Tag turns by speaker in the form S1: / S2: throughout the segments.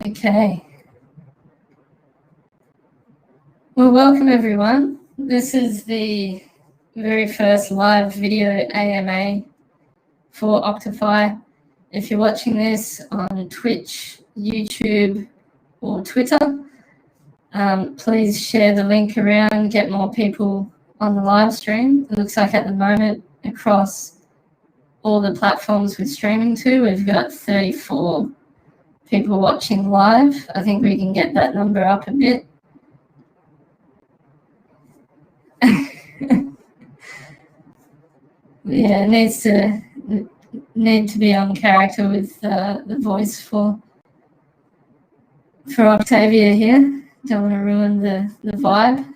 S1: Okay. Well, welcome everyone. This is the very first live video AMA for OctoFi. If you're watching this on Twitch, YouTube, or Twitter, please share the link around, get more people on the live stream. It looks like at the moment across all the platforms we're streaming to, we've got 34 people watching live. I think we can get that number up a bit. Yeah, it need to be on character with the voice for Octavia here. Don't want to ruin the vibe.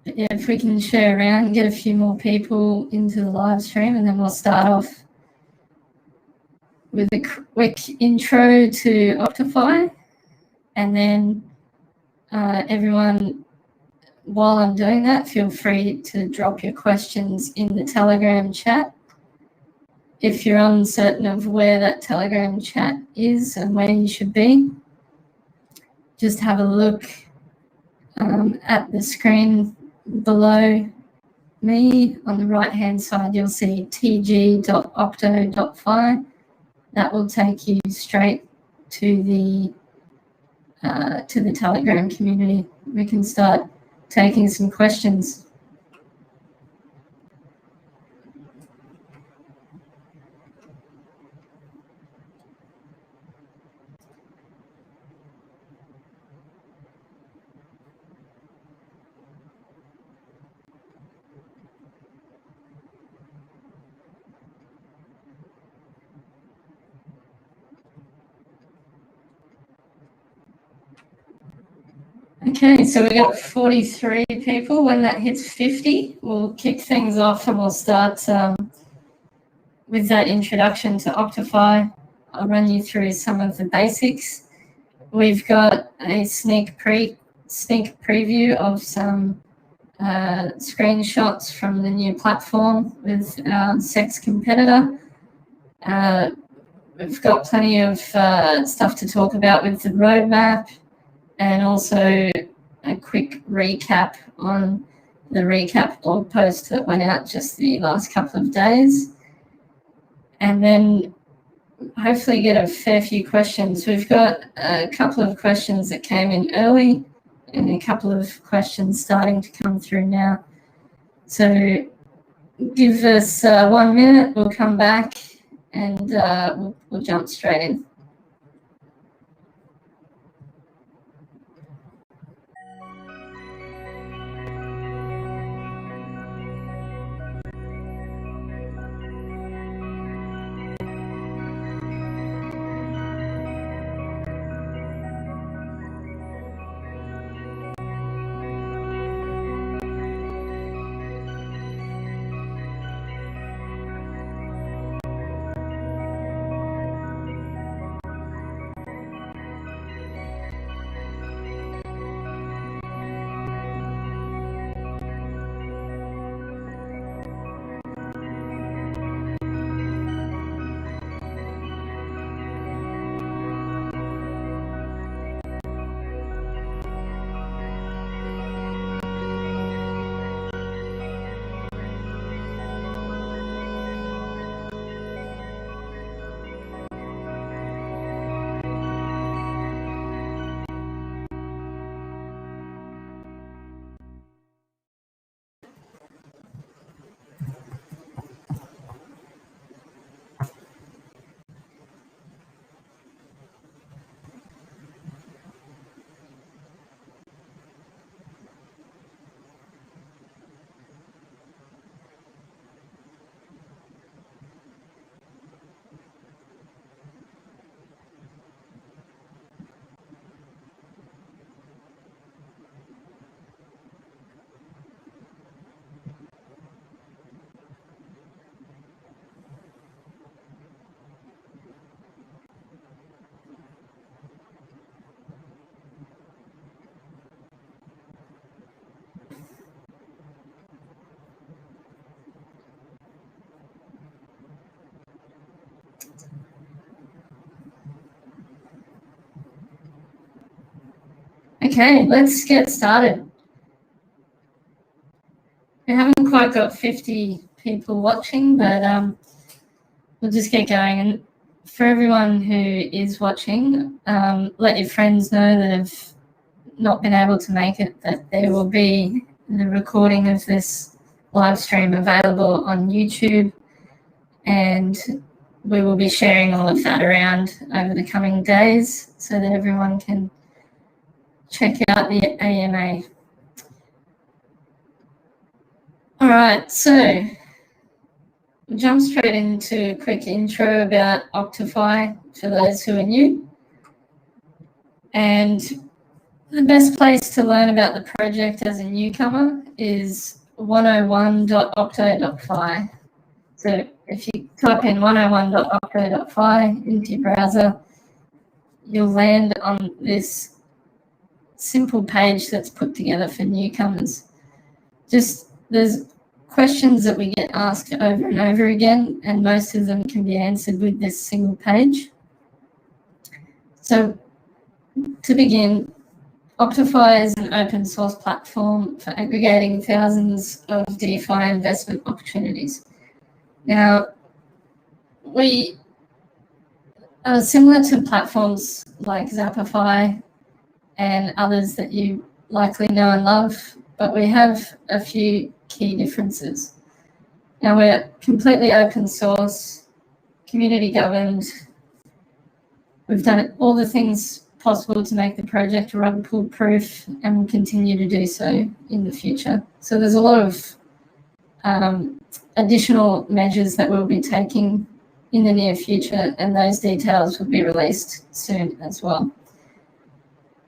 S1: But yeah, if we can share around, get a few more people into the live stream, and then we'll start off with a quick intro to OctoFi, and then everyone, while I'm doing that, feel free to drop your questions in the Telegram chat. If you're uncertain of where that Telegram chat is and where you should be, just have a look at the screen below me. On the right hand side, you'll see tg.octo.fi. That will take you straight to the Telegram community. We can start taking some questions. Okay, so we got 43 people. When that hits 50, we'll kick things off and we'll start with that introduction to OctoFi. I'll run you through some of the basics. We've got a sneak preview of some screenshots from the new platform with our sex competitor. We've got plenty of stuff to talk about with the roadmap, and also a quick recap on the recap blog post that went out just the last couple of days. And then hopefully get a fair few questions. We've got a couple of questions that came in early and a couple of questions starting to come through now. So give us 1 minute, we'll come back and we'll jump straight in. Okay, let's get started. We haven't quite got 50 people watching, but we'll just get going. And for everyone who is watching, let your friends know that have not been able to make it, that there will be the recording of this live stream available on YouTube, and we will be sharing all of that around over the coming days so that everyone can check out the AMA. All right, so we'll jump straight into a quick intro about OctoFi for those who are new. And the best place to learn about the project as a newcomer is 101.octo.fi. So if you type in 101.octo.fi into your browser, you'll land on this simple page that's put together for newcomers. There's questions that we get asked over and over again, and most of them can be answered with this single page. So to begin, OctoFi is an open source platform for aggregating thousands of DeFi investment opportunities. Now, we are similar to platforms like Zapify and others that you likely know and love, but we have a few key differences. Now, we're completely open source, community governed. We've done all the things possible to make the project rug pull proof, and will continue to do so in the future. So there's a lot of additional measures that we'll be taking in the near future, and those details will be released soon as well.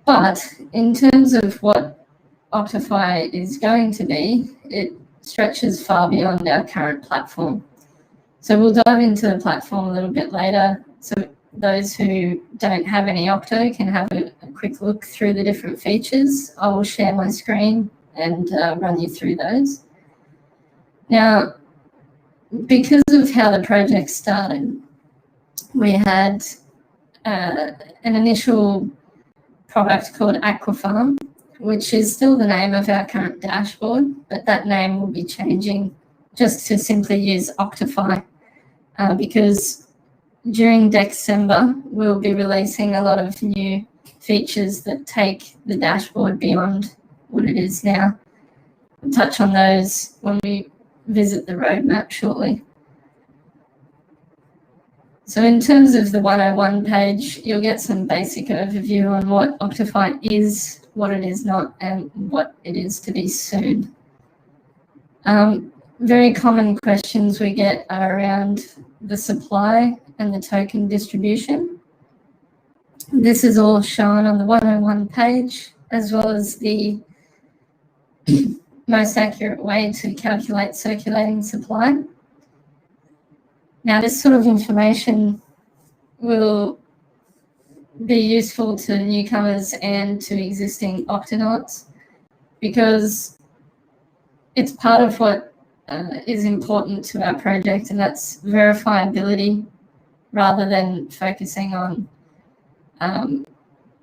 S1: But in terms of what OctoFi is going to be, it stretches far beyond our current platform. So we'll dive into the platform a little bit later, so those who don't have any Octo can have a quick look through the different features. I will share my screen and run you through those. Now, because of how the project started, we had an initial product called Aquafarm, which is still the name of our current dashboard, but that name will be changing just to simply use OctoFi, because during December, we'll be releasing a lot of new features that take the dashboard beyond what it is now. We'll touch on those when we visit the roadmap shortly. So in terms of the 101 page, you'll get some basic overview on what OctoFi is, what it is not, and what it is to be soon. Very common questions we get are around the supply and the token distribution. This is all shown on the 101 page, as well as the most accurate way to calculate circulating supply. Now, this sort of information will be useful to newcomers and to existing Octonauts, because it's part of what is important to our project, and that's verifiability, rather than focusing on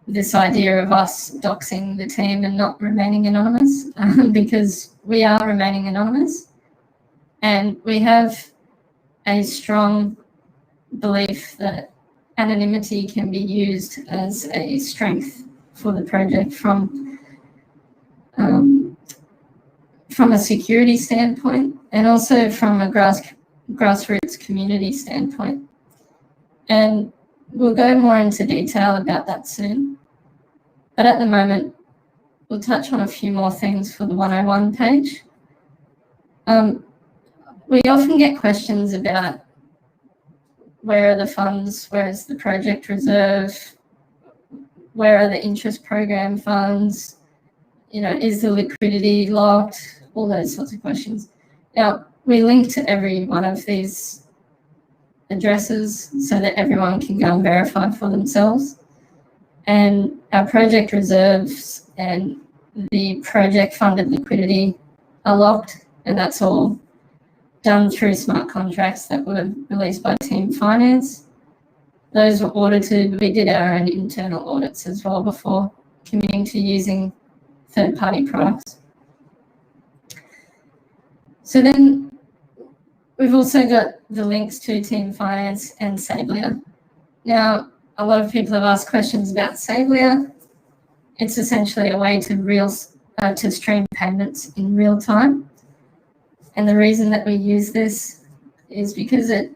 S1: this idea of us doxing the team and not remaining anonymous, because we are remaining anonymous, and we have a strong belief that anonymity can be used as a strength for the project from a security standpoint, and also from a grassroots community standpoint. And we'll go more into detail about that soon. But at the moment, we'll touch on a few more things for the 101 page. We often get questions about where are the funds, where is the project reserve, where are the interest program funds, is the liquidity locked, all those sorts of questions. Now, we link to every one of these addresses so that everyone can go and verify for themselves. And our project reserves and the project funded liquidity are locked, and that's all done through smart contracts that were released by Team Finance. Those were audited. We did our own internal audits as well before committing to using third-party products. So then we've also got the links to Team Finance and Sablia. Now, a lot of people have asked questions about Sablia. It's essentially a way to stream payments in real time. And the reason that we use this is because it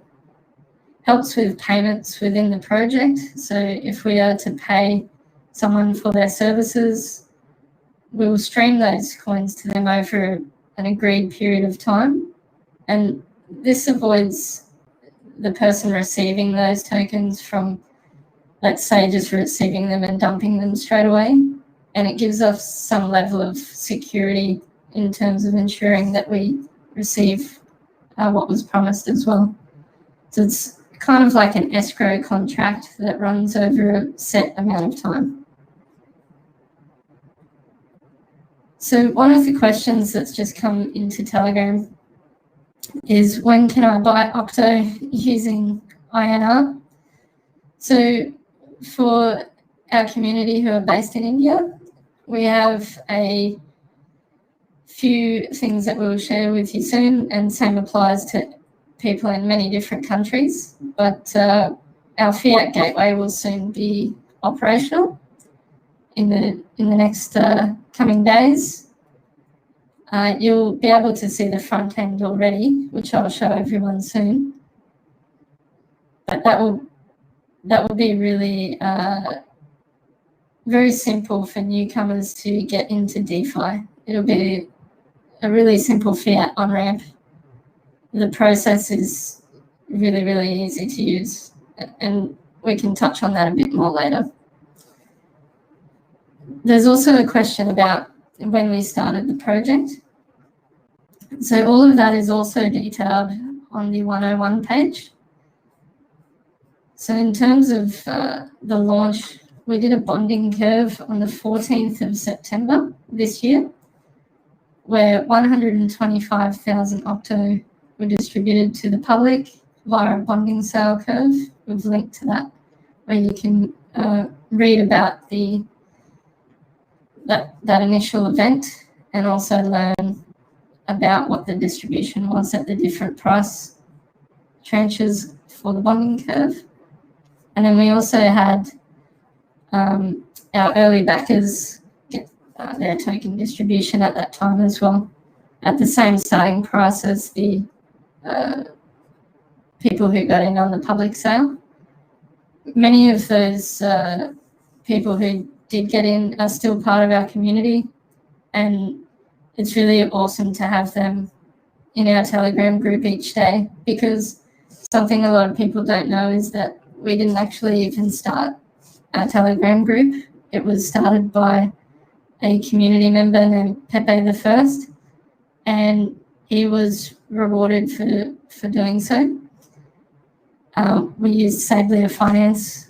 S1: helps with payments within the project. So if we are to pay someone for their services, we will stream those coins to them over an agreed period of time. And this avoids the person receiving those tokens from, let's say, just receiving them and dumping them straight away. And it gives us some level of security in terms of ensuring that we receive what was promised as well. So it's kind of like an escrow contract that runs over a set amount of time. So one of the questions that's just come into Telegram is, when can I buy Octo using INR? So for our community who are based in India, we have a few things that we'll share with you soon, and same applies to people in many different countries. But our fiat gateway will soon be operational in the next coming days. You'll be able to see the front end already, which I'll show everyone soon. But that will be really very simple for newcomers to get into DeFi. It'll be a really simple fiat on-ramp. The process is really, really easy to use, and we can touch on that a bit more later. There's also a question about when we started the project. So all of that is also detailed on the 101 page. So in terms of the launch, we did a bonding curve on the 14th of September this year, where 125,000 Octo were distributed to the public via a bonding sale curve. We've linked to that, where you can read about that initial event and also learn about what the distribution was at the different price tranches for the bonding curve. And then we also had our early backers get their token distribution at that time as well, at the same starting price as the people who got in on the public sale. Many of those people who did get in are still part of our community, and it's really awesome to have them in our Telegram group each day, because something a lot of people don't know is that we didn't actually even start our Telegram group. It was started by a community member named Pepe the First, and he was rewarded for doing so. We used Sablia Finance,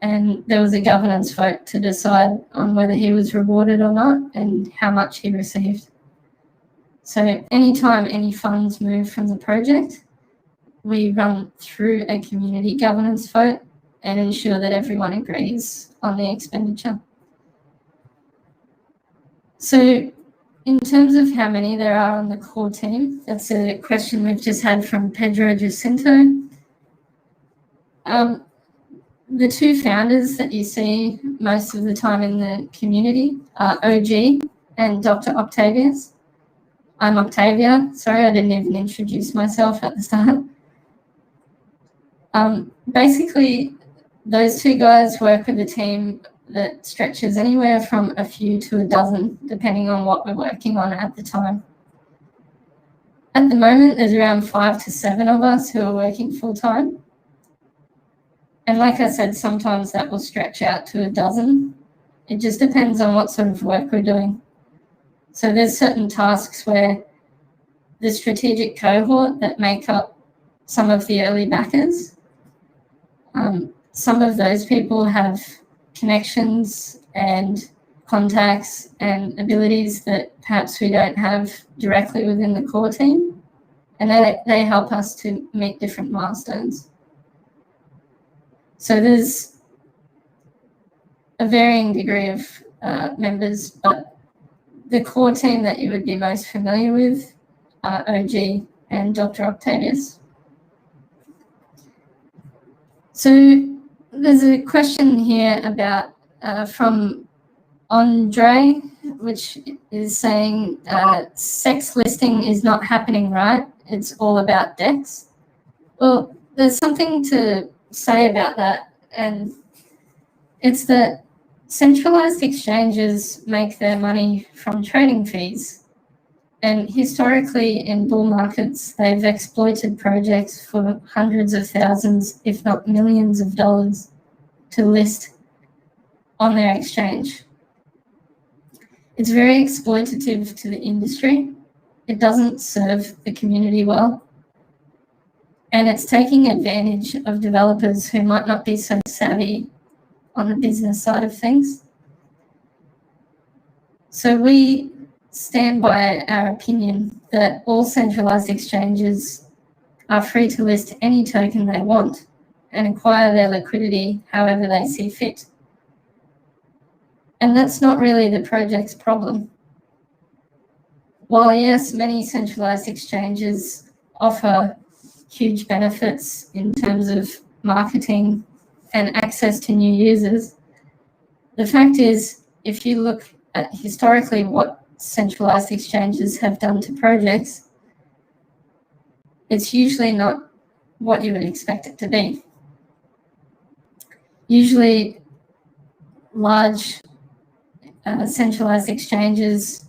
S1: and there was a governance vote to decide on whether he was rewarded or not and how much he received. So anytime any funds move from the project, we run through a community governance vote and ensure that everyone agrees on the expenditure. So in terms of how many there are on the core team, that's a question we've just had from Pedro Jacinto. The two founders that you see most of the time in the community are OG and Dr. Octavius. I'm Octavia. Sorry, I didn't even introduce myself at the start. Basically, those two guys work with a team that stretches anywhere from a few to a dozen, depending on what we're working on at the time. At the moment, there's around 5 to 7 of us who are working full-time. And like I said, sometimes that will stretch out to a dozen. It just depends on what sort of work we're doing. So there's certain tasks where the strategic cohort that make up some of the early backers, some of those people have connections and contacts and abilities that perhaps we don't have directly within the core team, and they help us to meet different milestones. So there's a varying degree of members, but the core team that you would be most familiar with are OG and Dr. Octavius. So there's a question here about from Andre, which is saying sex listing is not happening, right? It's all about DEX. Well, there's something to say about that, and it's that centralized exchanges make their money from trading fees. And historically, in bull markets, they've exploited projects for hundreds of thousands, if not millions of dollars to list on their exchange. It's very exploitative to the industry. It doesn't serve the community well. And it's taking advantage of developers who might not be so savvy on the business side of things. So we stand by our opinion that all centralized exchanges are free to list any token they want and acquire their liquidity however they see fit. And that's not really the project's problem. While yes, many centralized exchanges offer huge benefits in terms of marketing and access to new users, the fact is, if you look at historically what centralized exchanges have done to projects, it's usually not what you would expect it to be. Usually large centralized exchanges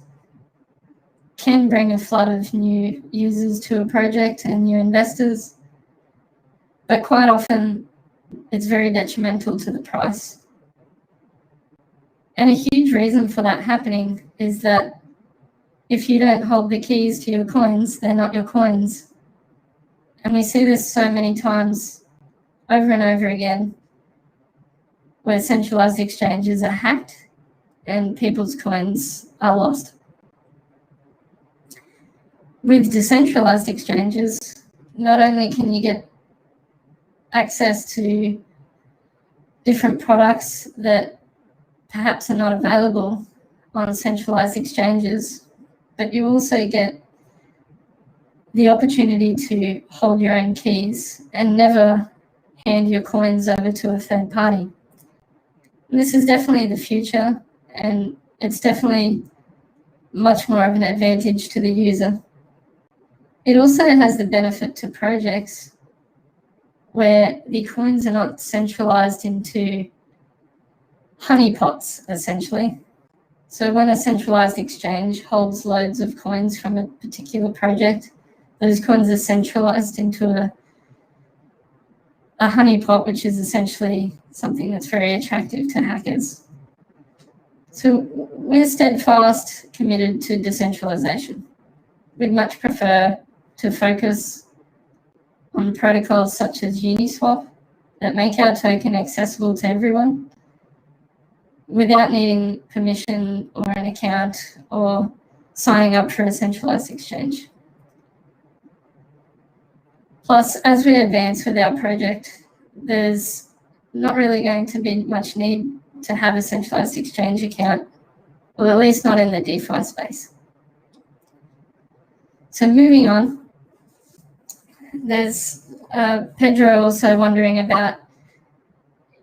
S1: can bring a flood of new users to a project and new investors, but quite often it's very detrimental to the price. And a huge reason for that happening is that if you don't hold the keys to your coins, they're not your coins. And we see this so many times over and over again, where centralized exchanges are hacked and people's coins are lost. With decentralized exchanges, not only can you get access to different products that perhaps are not available on centralized exchanges, but you also get the opportunity to hold your own keys and never hand your coins over to a third party. This is definitely the future, and it's definitely much more of an advantage to the user. It also has the benefit to projects where the coins are not centralized into honeypots, essentially. So when a centralized exchange holds loads of coins from a particular project, those coins are centralized into a honeypot, which is essentially something that's very attractive to hackers. So we're steadfast committed to decentralization. We'd much prefer to focus on protocols such as Uniswap that make our token accessible to everyone without needing permission or an account or signing up for a centralized exchange. Plus, as we advance with our project, there's not really going to be much need to have a centralized exchange account, or at least not in the DeFi space. So moving on, there's Pedro also wondering about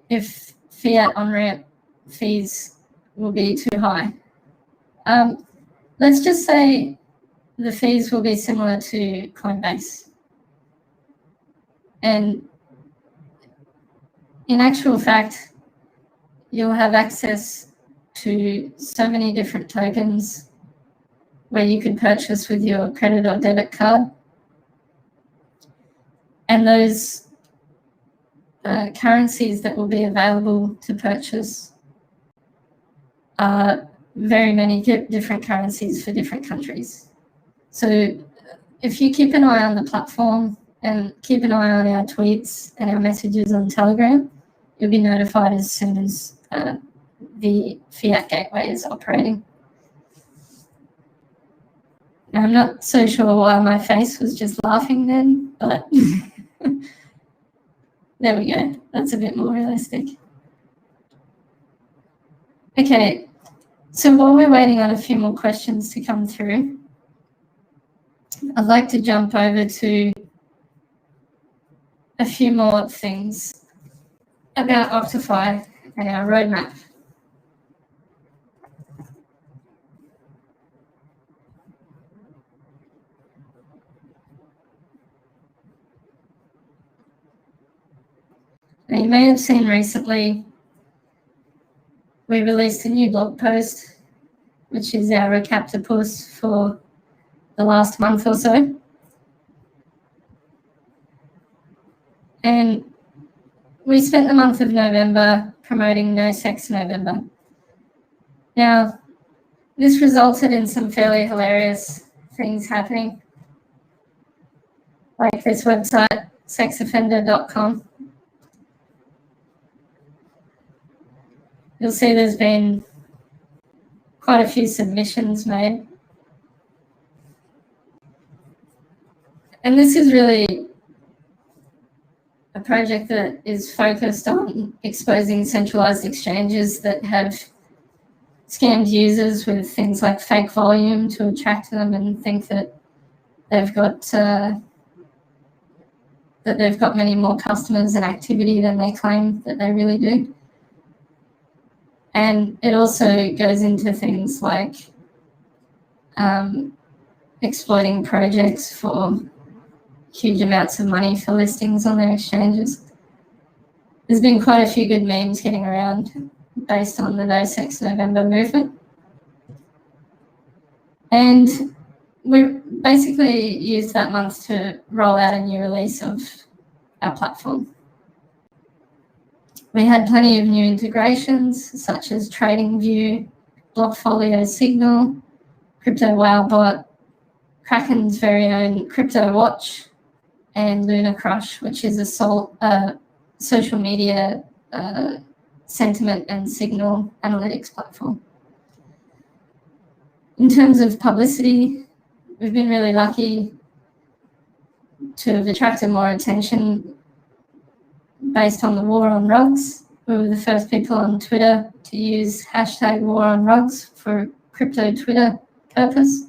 S1: if fiat on-ramp fees will be too high. Let's just say the fees will be similar to Coinbase. And in actual fact, you'll have access to so many different tokens where you could purchase with your credit or debit card. And those currencies that will be available to purchase are very many different currencies for different countries. So if you keep an eye on the platform and keep an eye on our tweets and our messages on Telegram, you'll be notified as soon as the fiat gateway is operating. Now, I'm not so sure why my face was just laughing then, but there we go. That's a bit more realistic. Okay, So while we're waiting on a few more questions to come through, I'd like to jump over to a few more things about OctoFi and our roadmap. Now, you may have seen recently we released a new blog post, which is our recapitulus for the last month or so. And we spent the month of November promoting No Sex November. Now, this resulted in some fairly hilarious things happening, like this website, sexoffender.com. You'll see there's been quite a few submissions made. And this is really a project that is focused on exposing centralized exchanges that have scammed users with things like fake volume to attract them and think that they've got many more customers and activity than they claim that they really do. And it also goes into things like exploiting projects for huge amounts of money for listings on their exchanges. There's been quite a few good memes getting around based on the No Sex November movement. And we basically used that month to roll out a new release of our platform. We had plenty of new integrations such as TradingView, Blockfolio Signal, Crypto WowBot, Kraken's very own Crypto Watch, and Luna Crush, which is a social media sentiment and signal analytics platform. In terms of publicity, we've been really lucky to have attracted more attention based on the war on rugs. We were the first people on Twitter to use hashtag war on rugs for crypto Twitter purpose.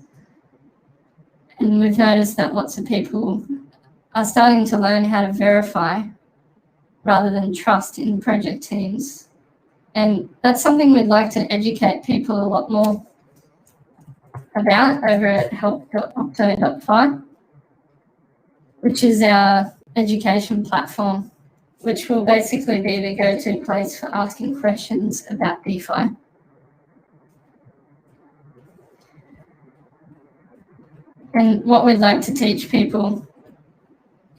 S1: And we've noticed that lots of people are starting to learn how to verify rather than trust in project teams. And that's something we'd like to educate people a lot more about over at help.octo.fi, which is our education platform, which will basically be the go-to place for asking questions about DeFi. And what we'd like to teach people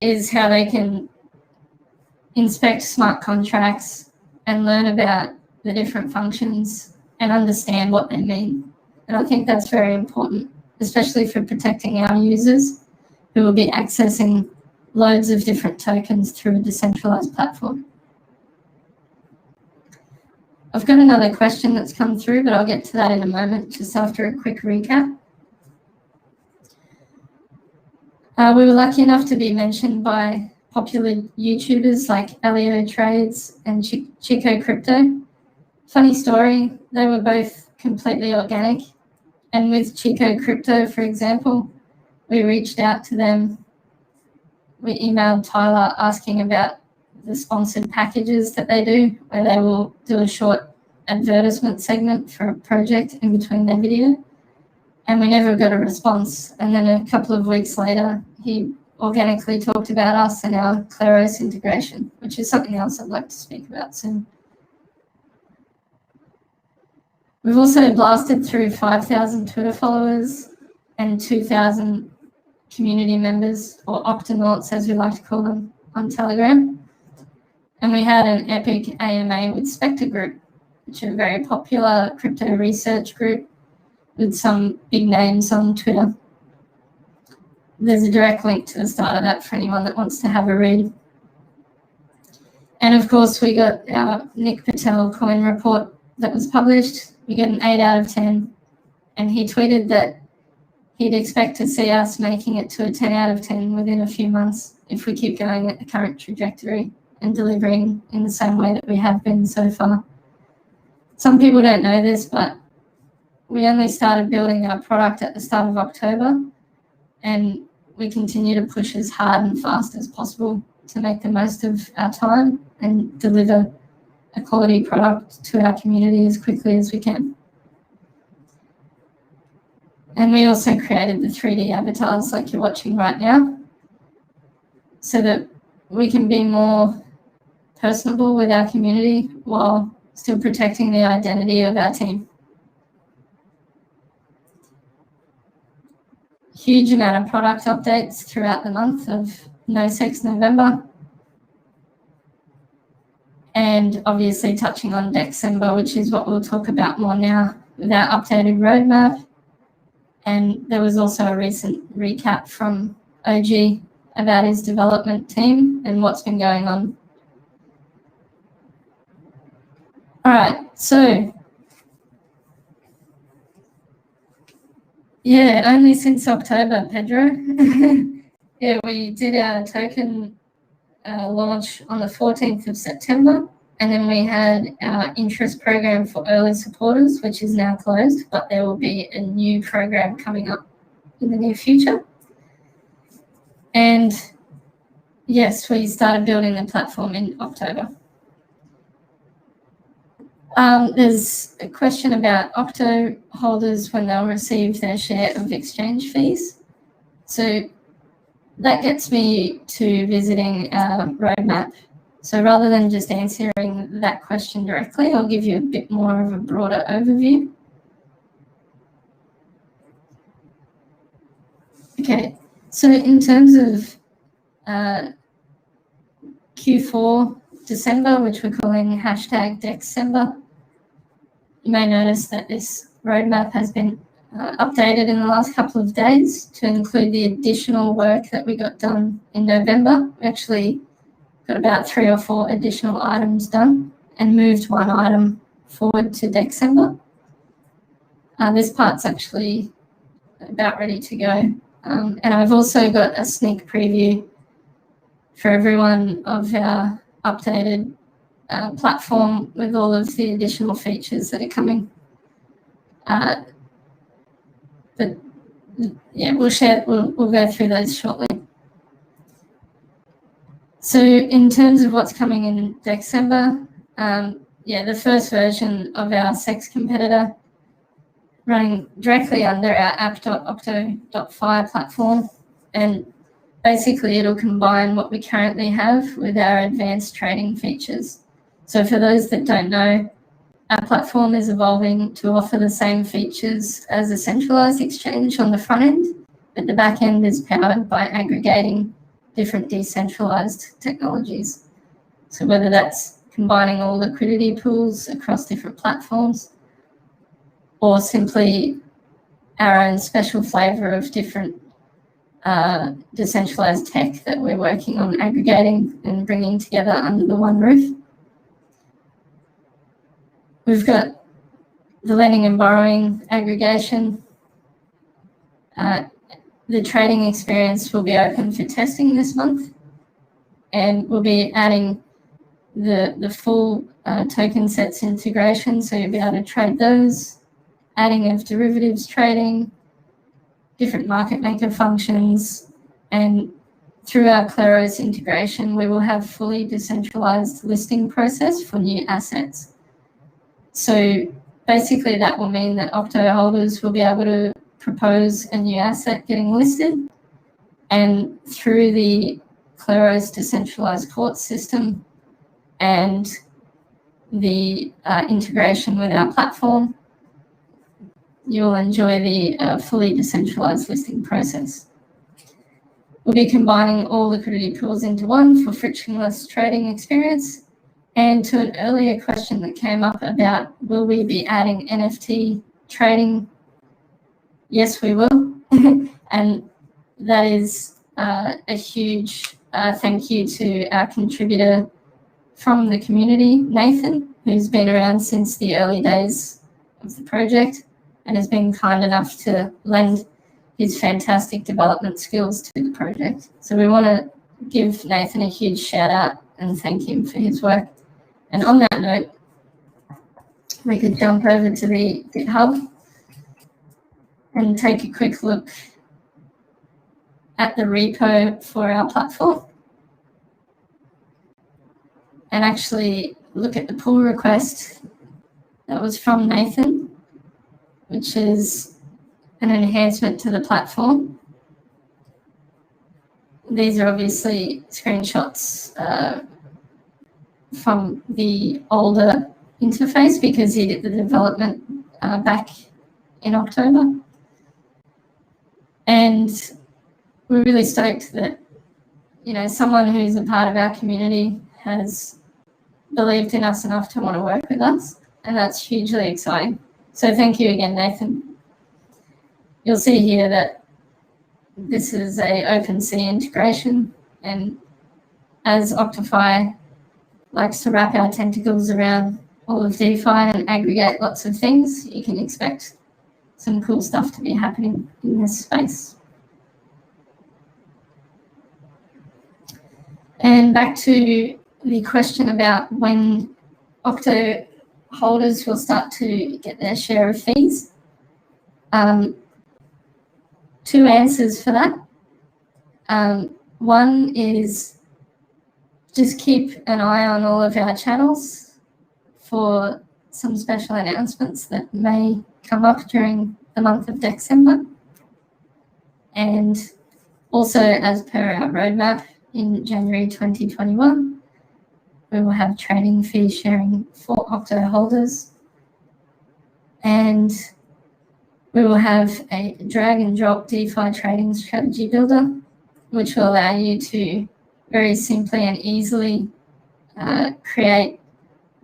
S1: is how they can inspect smart contracts and learn about the different functions and understand what they mean. And I think that's very important, especially for protecting our users who will be accessing loads of different tokens through a decentralized platform. I've got another question that's come through, but I'll get to that in a moment, just after a quick recap. We were lucky enough to be mentioned by popular YouTubers like Elio Trades and Chico Crypto. Funny story, they were both completely organic. And with Chico Crypto, for example, we reached out to them. We emailed Tyler asking about the sponsored packages that they do, where they will do a short advertisement segment for a project in between their video. And we never got a response. And then a couple of weeks later, he organically talked about us and our Claros integration, which is something else I'd like to speak about soon. We've also blasted through 5,000 Twitter followers and 2,000 community members, or Octonauts as we like to call them, on Telegram. And we had an epic AMA with Spectre Group, which are a very popular crypto research group with some big names on Twitter. There's a direct link to the start of that for anyone that wants to have a read. And of course, we got our Nick Patel coin report that was published. We got an 8 out of 10. And he tweeted that he'd expect to see us making it to a 10 out of 10 within a few months if we keep going at the current trajectory and delivering in the same way that we have been so far. Some people don't know this, but we only started building our product at the start of October, and we continue to push as hard and fast as possible to make the most of our time and deliver a quality product to our community as quickly as we can. And we also created the 3D avatars like you're watching right now, so that we can be more personable with our community while still protecting the identity of our team. Huge amount of product updates throughout the month of No Sex November. And obviously touching on December, which is what we'll talk about more now with our updated roadmap. And there was also a recent recap from OG about his development team and what's been going on. All right, so yeah, only since October, Pedro. Yeah, we did our token launch on the 14th of September, and then we had our interest program for early supporters, which is now closed, but there will be a new program coming up in the near future. And yes, we started building the platform in October. There's a question about Octo holders when they'll receive their share of exchange fees. So that gets me to visiting our roadmap. So rather than just answering that question directly, I'll give you a bit more of a broader overview. Okay, so in terms of Q4 December, which we're calling #December, you may notice that this roadmap has been updated in the last couple of days to include the additional work that we got done in November. We actually got about 3 or 4 additional items done and moved one item forward to December. This part's actually about ready to go. And I've also got a sneak preview for everyone of our updated platform with all of the additional features that are coming. But yeah, we'll go through those shortly. So in terms of what's coming in December, yeah, the first version of our sex competitor running directly under our app.octo.fi platform, and basically it'll combine what we currently have with our advanced trading features. So for those that don't know, our platform is evolving to offer the same features as a centralized exchange on the front end, but the back end is powered by aggregating different decentralized technologies. So whether that's combining all liquidity pools across different platforms, or simply our own special flavor of different decentralized tech that we're working on aggregating and bringing together under the one roof. We've got the lending and borrowing aggregation. The trading experience will be open for testing this month, and we'll be adding the full token sets integration, so you'll be able to trade those, adding of derivatives trading, different market maker functions, and through our Claros integration, we will have fully decentralized listing process for new assets. So basically that will mean that Octo holders will be able to propose a new asset getting listed, and through the Claros decentralized court system and the integration with our platform, you'll enjoy the fully decentralized listing process. We'll be combining all liquidity pools into one for frictionless trading experience. And to an earlier question that came up about will we be adding NFT trading? Yes, we will. And that is a huge thank you to our contributor from the community, Nathan, who's been around since the early days of the project and has been kind enough to lend his fantastic development skills to the project. So we want to give Nathan a huge shout out and thank him for his work. And on that note, we could jump over to the GitHub and take a quick look at the repo for our platform and actually look at the pull request that was from Nathan, which is an enhancement to the platform. These are obviously screenshots from the older interface because he did the development back in October. And we're really stoked that, someone who's a part of our community has believed in us enough to want to work with us, and that's hugely exciting. So thank you again, Nathan. You'll see here that this is a OpenSea integration, and as OctoFi likes to wrap our tentacles around all of DeFi and aggregate lots of things, you can expect some cool stuff to be happening in this space. And back to the question about when Octo holders will start to get their share of fees. Two answers for that. One is just keep an eye on all of our channels for some special announcements that may come up during the month of December. And also, as per our roadmap, in January 2021, we will have trading fee sharing for Octo holders. And we will have a drag and drop DeFi trading strategy builder, which will allow you to very simply and easily create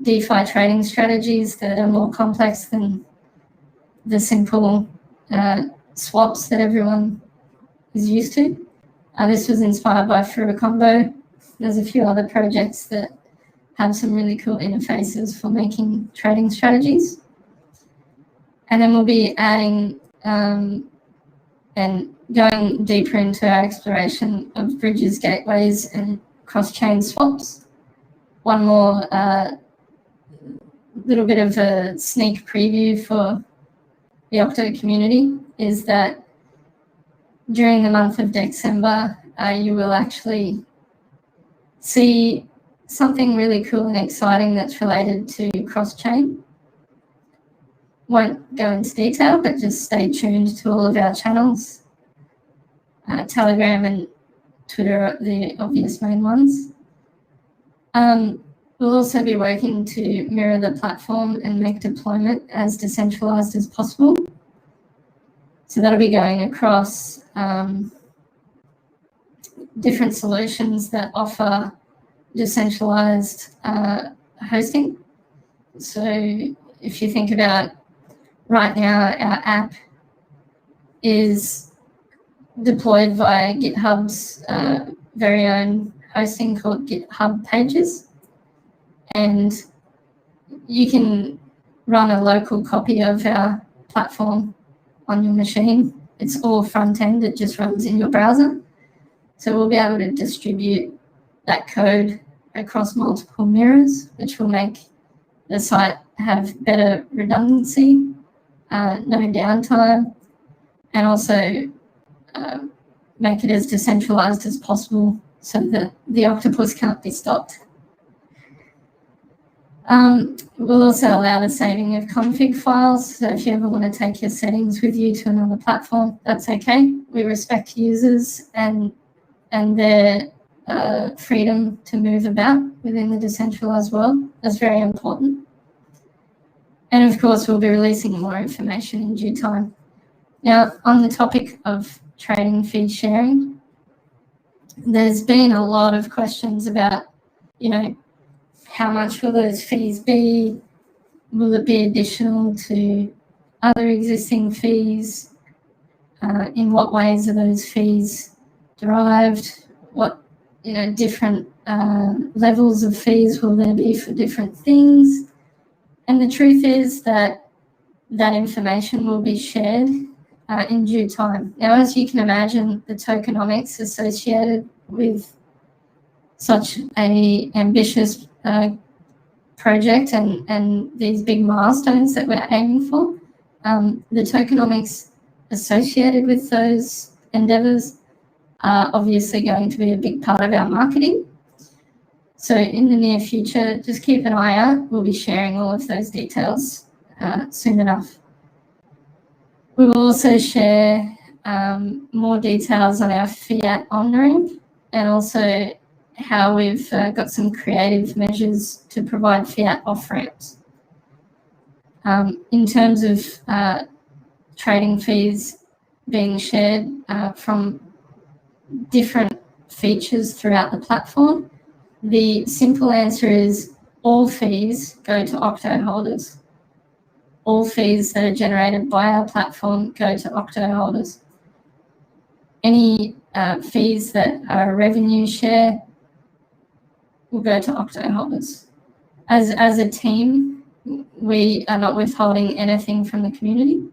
S1: DeFi trading strategies that are more complex than the simple swaps that everyone is used to. This was inspired by Combo. There's a few other projects that have some really cool interfaces for making trading strategies. And then we'll be adding and going deeper into our exploration of bridges, gateways, and cross-chain swaps. One more little bit of a sneak preview for the Octo community is that during the month of December, you will actually see something really cool and exciting that's related to cross-chain. Won't go into detail, but just stay tuned to all of our channels. Telegram and Twitter are the obvious main ones. We'll also be working to mirror the platform and make deployment as decentralized as possible. So that'll be going across different solutions that offer decentralized hosting. So if you think about right now, our app is deployed via GitHub's very own hosting called GitHub Pages. And you can run a local copy of our platform on your machine. It's all front end, it just runs in your browser. So we'll be able to distribute that code across multiple mirrors, which will make the site have better redundancy, no downtime, and also make it as decentralized as possible so that the octopus can't be stopped. We'll also allow the saving of config files, so if you ever want to take your settings with you to another platform, that's okay. We respect users and their freedom to move about within the decentralized world. That's very important. And of course, we'll be releasing more information in due time. Now, on the topic of trading fee sharing, there's been a lot of questions about, how much will those fees be? Will it be additional to other existing fees? In what ways are those fees derived? What, different levels of fees will there be for different things? And the truth is that information will be shared in due time. Now, as you can imagine, the tokenomics associated with such an ambitious project and these big milestones that we're aiming for, the tokenomics associated with those endeavors are obviously going to be a big part of our marketing. So in the near future, just keep an eye out. We'll be sharing all of those details soon enough. We will also share more details on our fiat on-ramp, and also how we've got some creative measures to provide fiat off-ramps. In terms of trading fees being shared from different features throughout the platform, the simple answer is all fees go to Octo holders. All fees that are generated by our platform go to Octo holders. Any fees that are revenue share will go to Octo holders. As a team, we are not withholding anything from the community.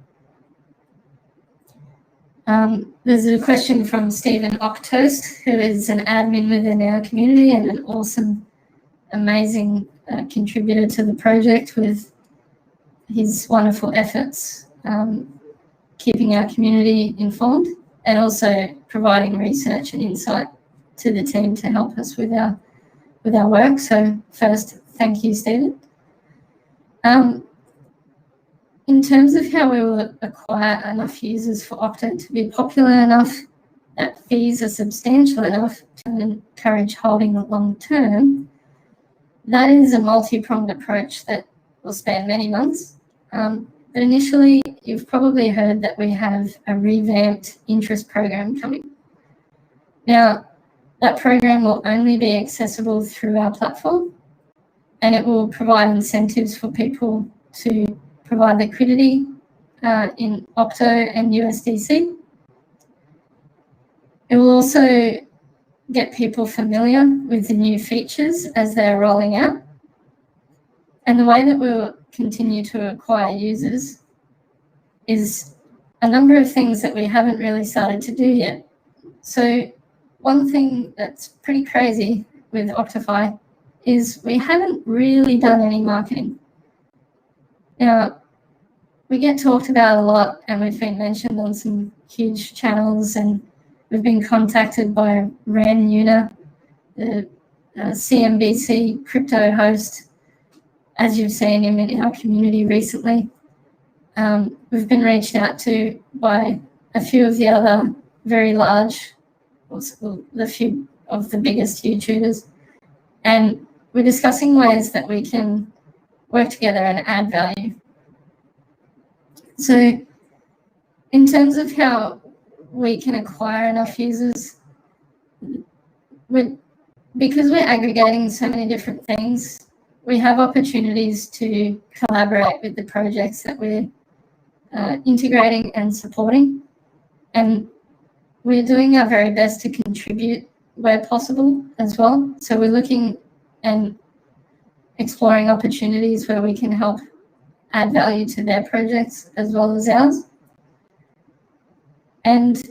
S1: There's a question from Stephen Octos, who is an admin within our community and an awesome, amazing contributor to the project with his wonderful efforts, keeping our community informed and also providing research and insight to the team to help us with our work. So first, thank you, Stephen. In terms of how we will acquire enough users for Octo to be popular enough that fees are substantial enough to encourage holding long term, that is a multi-pronged approach that will span many months. But initially, you've probably heard that we have a revamped interest program coming. Now, that program will only be accessible through our platform, and it will provide incentives for people to provide liquidity in Opto and USDC. It will also get people familiar with the new features as they're rolling out. And the way that we'll continue to acquire users is a number of things that we haven't really started to do yet. So one thing that's pretty crazy with OctoFi is we haven't really done any marketing. Now, we get talked about a lot, and we've been mentioned on some huge channels, and we've been contacted by Ran Yuna, the CNBC crypto host, as you've seen him in our community recently. We've been reached out to by a few of the other very large, the few of the biggest YouTubers, and we're discussing ways that we can work together and add value. So in terms of how we can acquire enough users, because we're aggregating so many different things, we have opportunities to collaborate with the projects that we're integrating and supporting. And we're doing our very best to contribute where possible as well. So we're looking and exploring opportunities where we can help add value to their projects as well as ours. And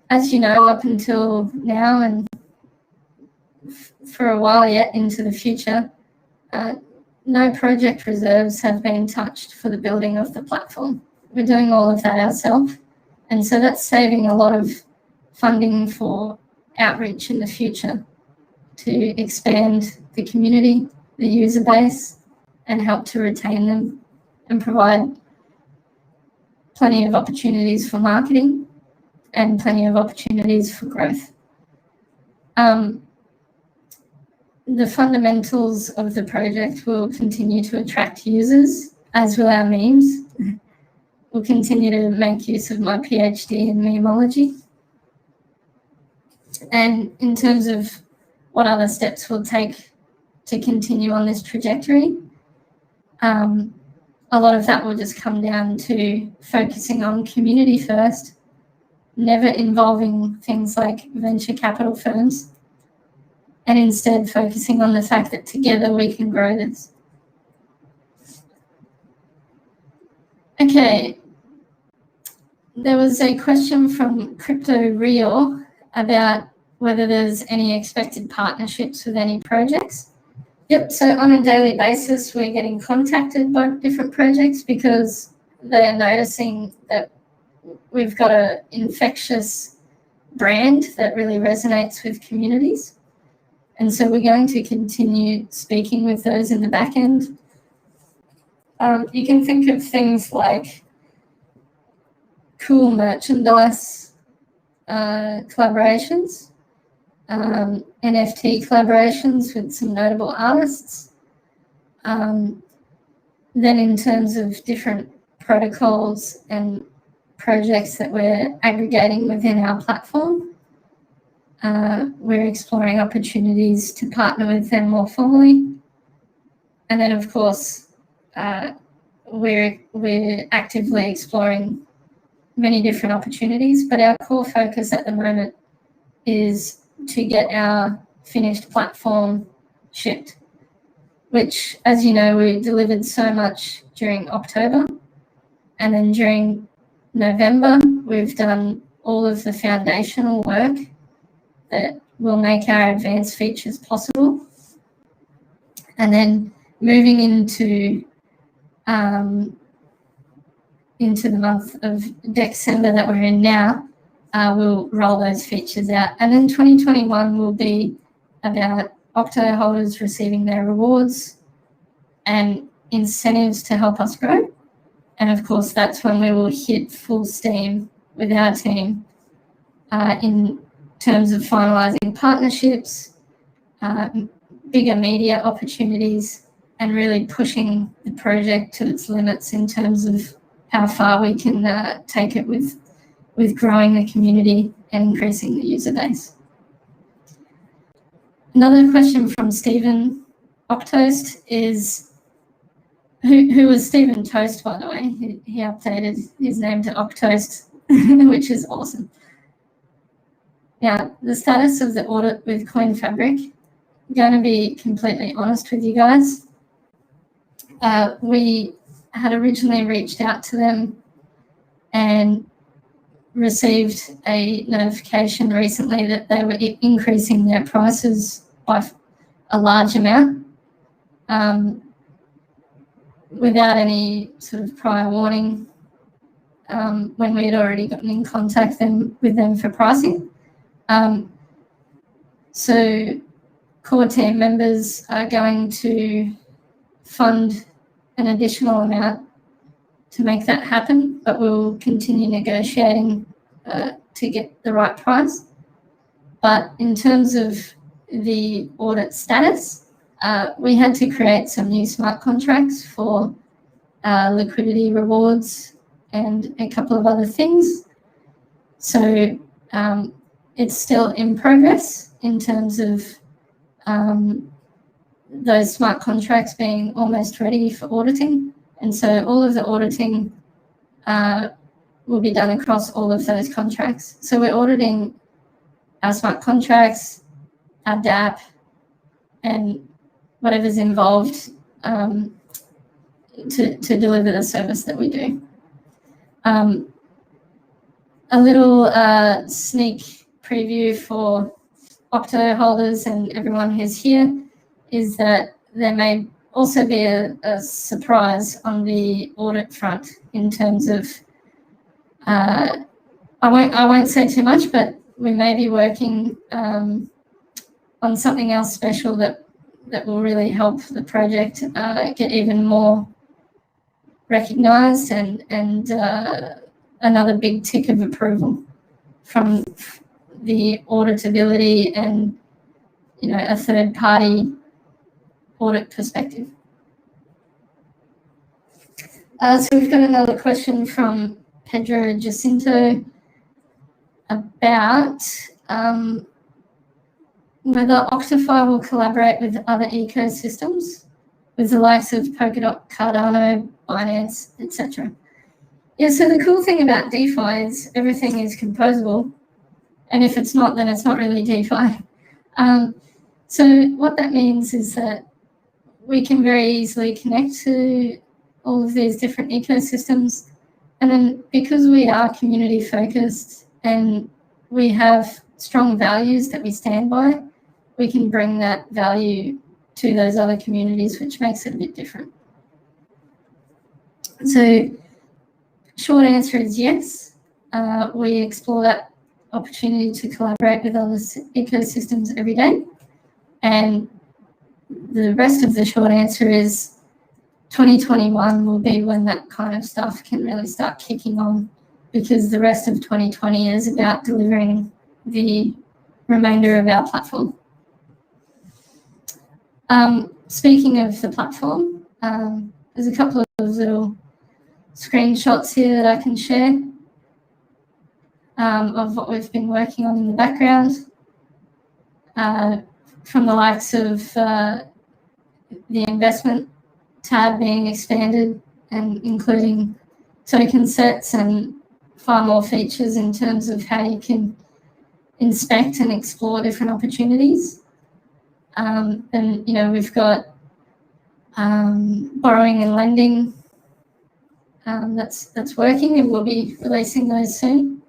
S1: as you know, up until now and for a while yet into the future, no project reserves have been touched for the building of the platform. We're doing all of that ourselves. And so that's saving a lot of funding for outreach in the future to expand the community, the user base, and help to retain them and provide plenty of opportunities for marketing and plenty of opportunities for growth. The fundamentals of the project will continue to attract users, as will our memes. We'll continue to make use of my PhD in memology. And in terms of what other steps we'll take to continue on this trajectory, a lot of that will just come down to focusing on community first, never involving things like venture capital firms, and instead focusing on the fact that together we can grow this. Okay, there was a question from Crypto Real about whether there's any expected partnerships with any projects. Yep, so on a daily basis, we're getting contacted by different projects because they're noticing that we've got an infectious brand that really resonates with communities. And so we're going to continue speaking with those in the back end. You can think of things like cool merchandise collaborations, NFT collaborations with some notable artists. Then in terms of different protocols and projects that we're aggregating within our platform, we're exploring opportunities to partner with them more formally. And then, of course, we're actively exploring many different opportunities, but our core focus at the moment is to get our finished platform shipped, which, as you know, we delivered so much during October. And then during November, we've done all of the foundational work that will make our advanced features possible. And then moving into the month of December that we're in now, we'll roll those features out. And then 2021 will be about Octo holders receiving their rewards and incentives to help us grow. And of course, that's when we will hit full steam with our team in terms of finalising partnerships, bigger media opportunities, and really pushing the project to its limits in terms of how far we can take it with growing the community and increasing the user base. Another question from Stephen Octost is, who was Stephen Toast, by the way. He updated his name to Octost, which is awesome. Now, the status of the audit with Coin Fabric, I'm going to be completely honest with you guys. We had originally reached out to them and received a notification recently that they were increasing their prices by a large amount without any sort of prior warning when we had already gotten in contact with them for pricing. So core team members are going to fund an additional amount to make that happen, but we'll continue negotiating to get the right price. But in terms of the audit status, we had to create some new smart contracts for liquidity rewards and a couple of other things. So it's still in progress in terms of those smart contracts being almost ready for auditing. And so all of the auditing will be done across all of those contracts. So we're auditing our smart contracts, our DApp, and whatever's involved to deliver the service that we do. A little sneak preview for Octo holders and everyone who's here is that there may also be a surprise on the audit front in terms of, I won't say too much, but we may be working on something else special that will really help the project get even more recognised and another big tick of approval from the auditability and, you know, a third party audit perspective. So we've got another question from Pedro Jacinto about whether OctoFi will collaborate with other ecosystems, with the likes of Polkadot, Cardano, Binance, etc. Yeah, so the cool thing about DeFi is everything is composable, and if it's not, then it's not really DeFi. So what that means is that we can very easily connect to all of these different ecosystems. And then because we are community focused and we have strong values that we stand by, we can bring that value to those other communities, which makes it a bit different. So short answer is yes. we explore that opportunity to collaborate with other ecosystems every day. And the rest of the short answer is 2021 will be when that kind of stuff can really start kicking on, because the rest of 2020 is about delivering the remainder of our platform. Speaking of the platform, there's a couple of little screenshots here that I can share of what we've been working on in the background, from the likes of the investment tab being expanded and including token sets and far more features in terms of how you can inspect and explore different opportunities. And we've got borrowing and lending that's working, and we'll be releasing those soon.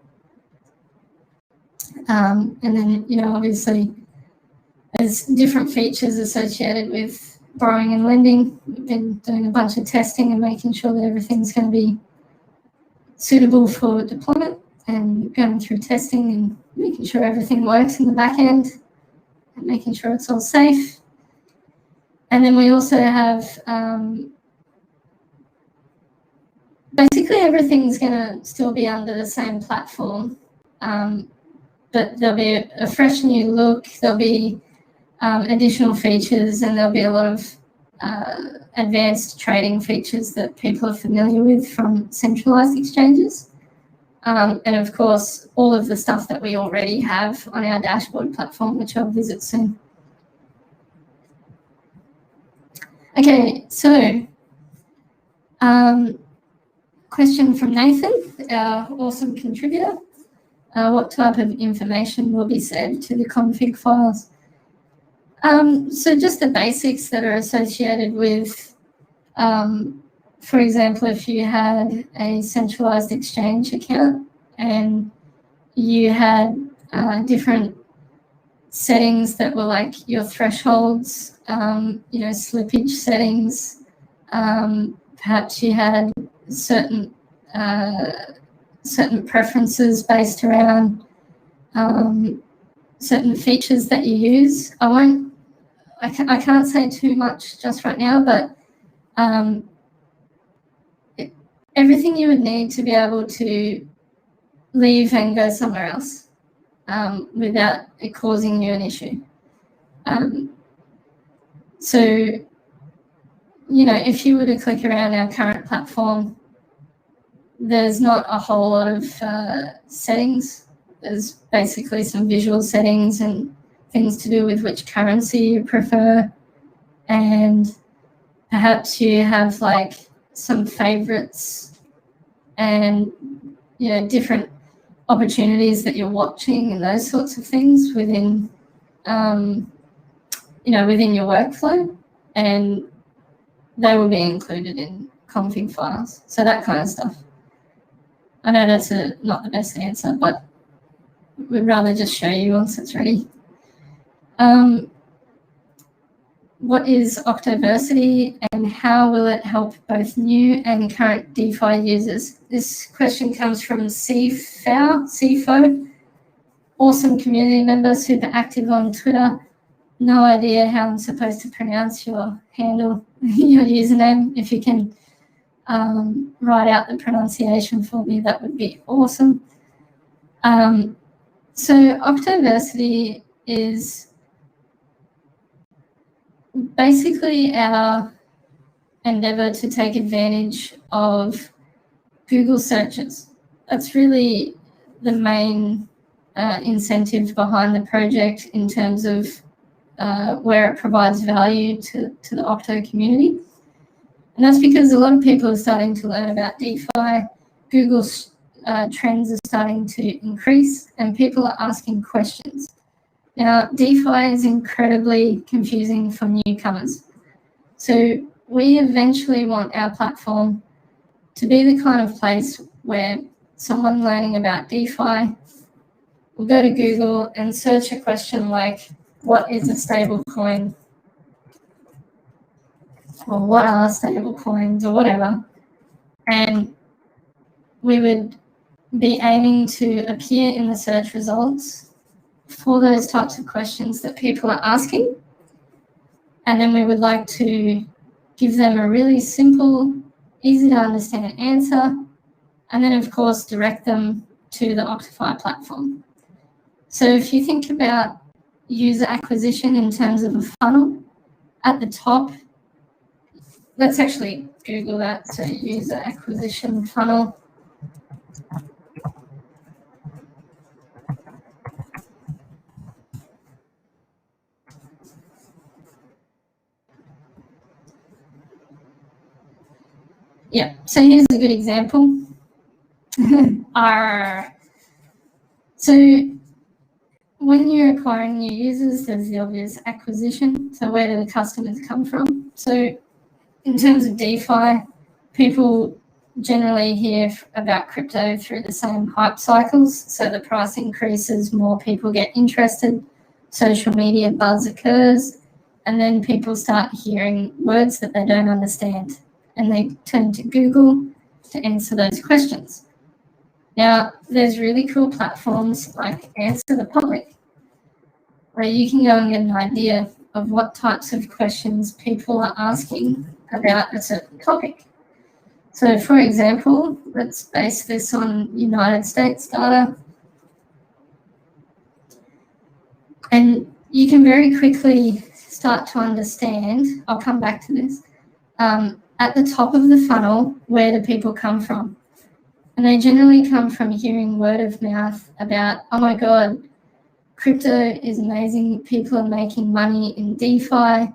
S1: And then obviously there's different features associated with borrowing and lending. We've been doing a bunch of testing and making sure that everything's going to be suitable for deployment, and going through testing and making sure everything works in the back end and making sure it's all safe. And then we also have basically everything's going to still be under the same platform, but there'll be a fresh new look, there'll be additional features, and there'll be a lot of advanced trading features that people are familiar with from centralized exchanges. And of course, all of the stuff that we already have on our dashboard platform, which I'll visit soon. Okay, so question from Nathan, our awesome contributor. What type of information will be saved to the config files? So just the basics that are associated with, for example, if you had a centralized exchange account and you had different settings that were like your thresholds, slippage settings, perhaps you had certain preferences based around certain features that you use. I can't say too much just right now, but everything you would need to be able to leave and go somewhere else without it causing you an issue. So, if you were to click around our current platform, there's not a whole lot of settings. There's basically some visual settings and things to do with which currency you prefer, and perhaps you have like some favorites and different opportunities that you're watching and those sorts of things within within your workflow, and they will be included in config files. So that kind of stuff. I know that's not the best answer, but we'd rather just show you once it's ready. What is Octoversity and how will it help both new and current DeFi users? This question comes from CFO, awesome community member, super active on Twitter. No idea how I'm supposed to pronounce your handle, your username. If you can write out the pronunciation for me, that would be awesome. So Octoversity is basically our endeavor to take advantage of Google searches. That's really the main incentive behind the project in terms of where it provides value to the Octo community. And that's because a lot of people are starting to learn about DeFi. Google's trends are starting to increase and people are asking questions. Now, DeFi is incredibly confusing for newcomers. So we eventually want our platform to be the kind of place where someone learning about DeFi will go to Google and search a question like, what is a stable coin? Or what are stable coins or whatever? And we would be aiming to appear in the search results for those types of questions that people are asking. And then we would like to give them a really simple, easy to understand answer, and then of course direct them to the OctoFi platform. So if you think about user acquisition in terms of a funnel, at the top, let's actually Google that, so user acquisition funnel. Yeah, so here's a good example. So when you're acquiring new users, there's the obvious acquisition. So where do the customers come from? So in terms of DeFi, people generally hear about crypto through the same hype cycles. So the price increases, more people get interested, social media buzz occurs, and then people start hearing words that they don't understand, and they turn to Google to answer those questions. Now, there's really cool platforms like Answer the Public, where you can go and get an idea of what types of questions people are asking about a certain topic. So, for example, let's base this on United States data. And you can very quickly start to understand, I'll come back to this, at the top of the funnel, where do people come from? And they generally come from hearing word of mouth about, oh my God, crypto is amazing, people are making money in DeFi,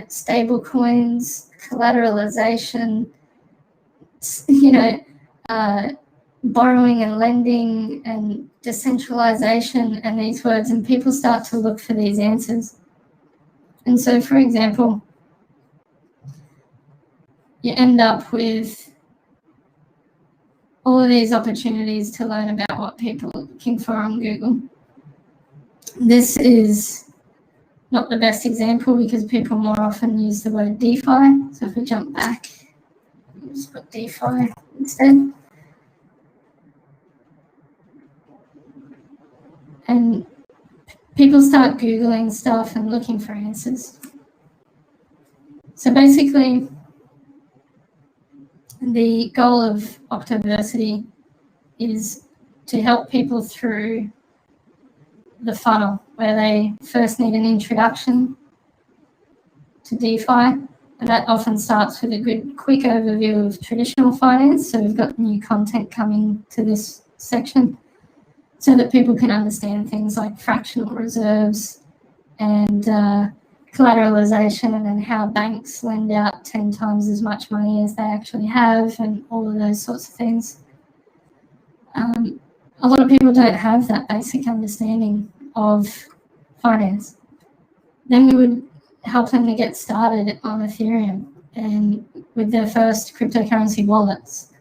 S1: stable coins, collateralization, borrowing and lending and decentralization and these words, and people start to look for these answers. And so, for example, you end up with all of these opportunities to learn about what people are looking for on Google. This is not the best example because people more often use the word DeFi. So if we jump back, just put DeFi instead. And people start Googling stuff and looking for answers. So basically, the goal of Octoversity is to help people through the funnel where they first need an introduction to DeFi, and that often starts with a good quick overview of traditional finance. So we've got new content coming to this section so that people can understand things like fractional reserves and collateralization, and then how banks lend out 10 times as much money as they actually have, and all of those sorts of things. A lot of people don't have that basic understanding of finance. Then we would help them to get started on Ethereum and with their first cryptocurrency wallets.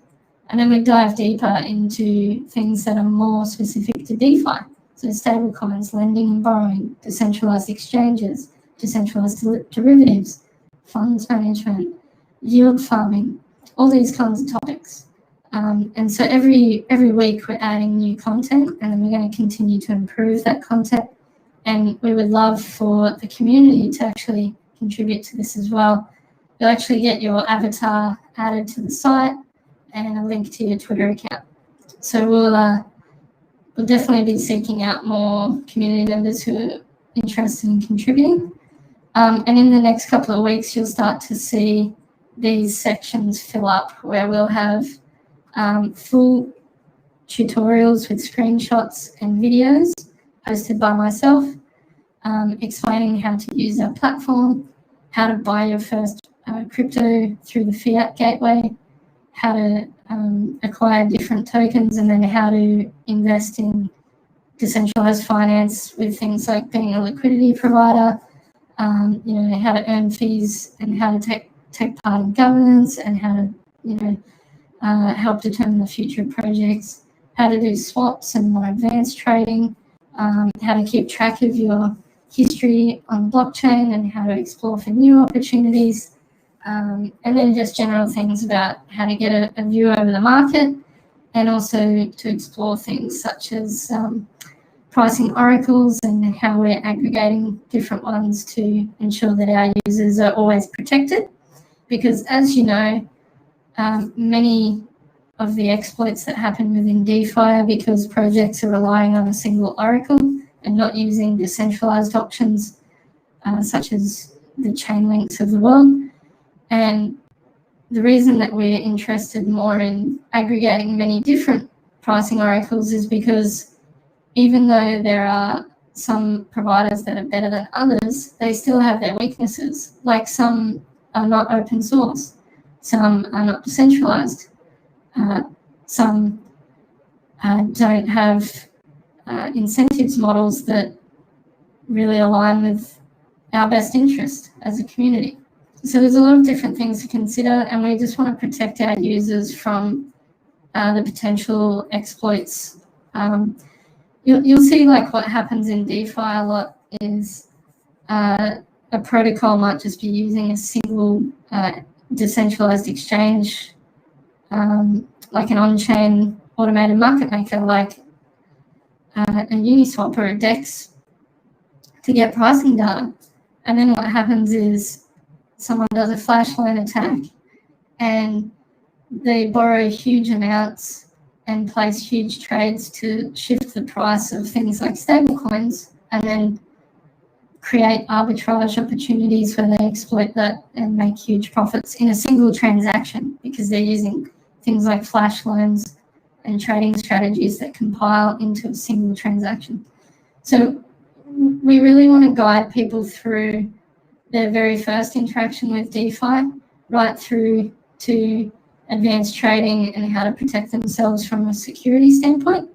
S1: And then we dive deeper into things that are more specific to DeFi. So stablecoins, lending and borrowing, decentralized exchanges, decentralized derivatives, funds management, yield farming, all these kinds of topics. And so every week we're adding new content, and then we're going to continue to improve that content. And we would love for the community to actually contribute to this as well. You'll actually get your avatar added to the site and a link to your Twitter account. So we'll definitely be seeking out more community members who are interested in contributing. And in the next couple of weeks, you'll start to see these sections fill up where we'll have full tutorials with screenshots and videos posted by myself, explaining how to use our platform, how to buy your first crypto through the fiat gateway, how to acquire different tokens, and then how to invest in decentralized finance with things like being a liquidity provider, how to earn fees and how to take part in governance, and how to help determine the future of projects, how to do swaps and more advanced trading, how to keep track of your history on blockchain and how to explore for new opportunities, and then just general things about how to get a view over the market and also to explore things such as pricing oracles and how we're aggregating different ones to ensure that our users are always protected. Because as you know, many of the exploits that happen within DeFi are because projects are relying on a single oracle and not using decentralized options such as the chain links of the world. And the reason that we're interested more in aggregating many different pricing oracles is because even though there are some providers that are better than others, they still have their weaknesses. Like some are not open source, some are not decentralized, some don't have incentives models that really align with our best interest as a community. So there's a lot of different things to consider, and we just want to protect our users from the potential exploits. You'll see like what happens in DeFi a lot is a protocol might just be using a single decentralized exchange, like an on-chain automated market maker, like a Uniswap or a DEX, to get pricing data. And then what happens is someone does a flash loan attack and they borrow huge amounts and place huge trades to shift the price of things like stablecoins, and then create arbitrage opportunities where they exploit that and make huge profits in a single transaction because they're using things like flash loans and trading strategies that compile into a single transaction. So we really want to guide people through their very first interaction with DeFi right through to advanced trading and how to protect themselves from a security standpoint.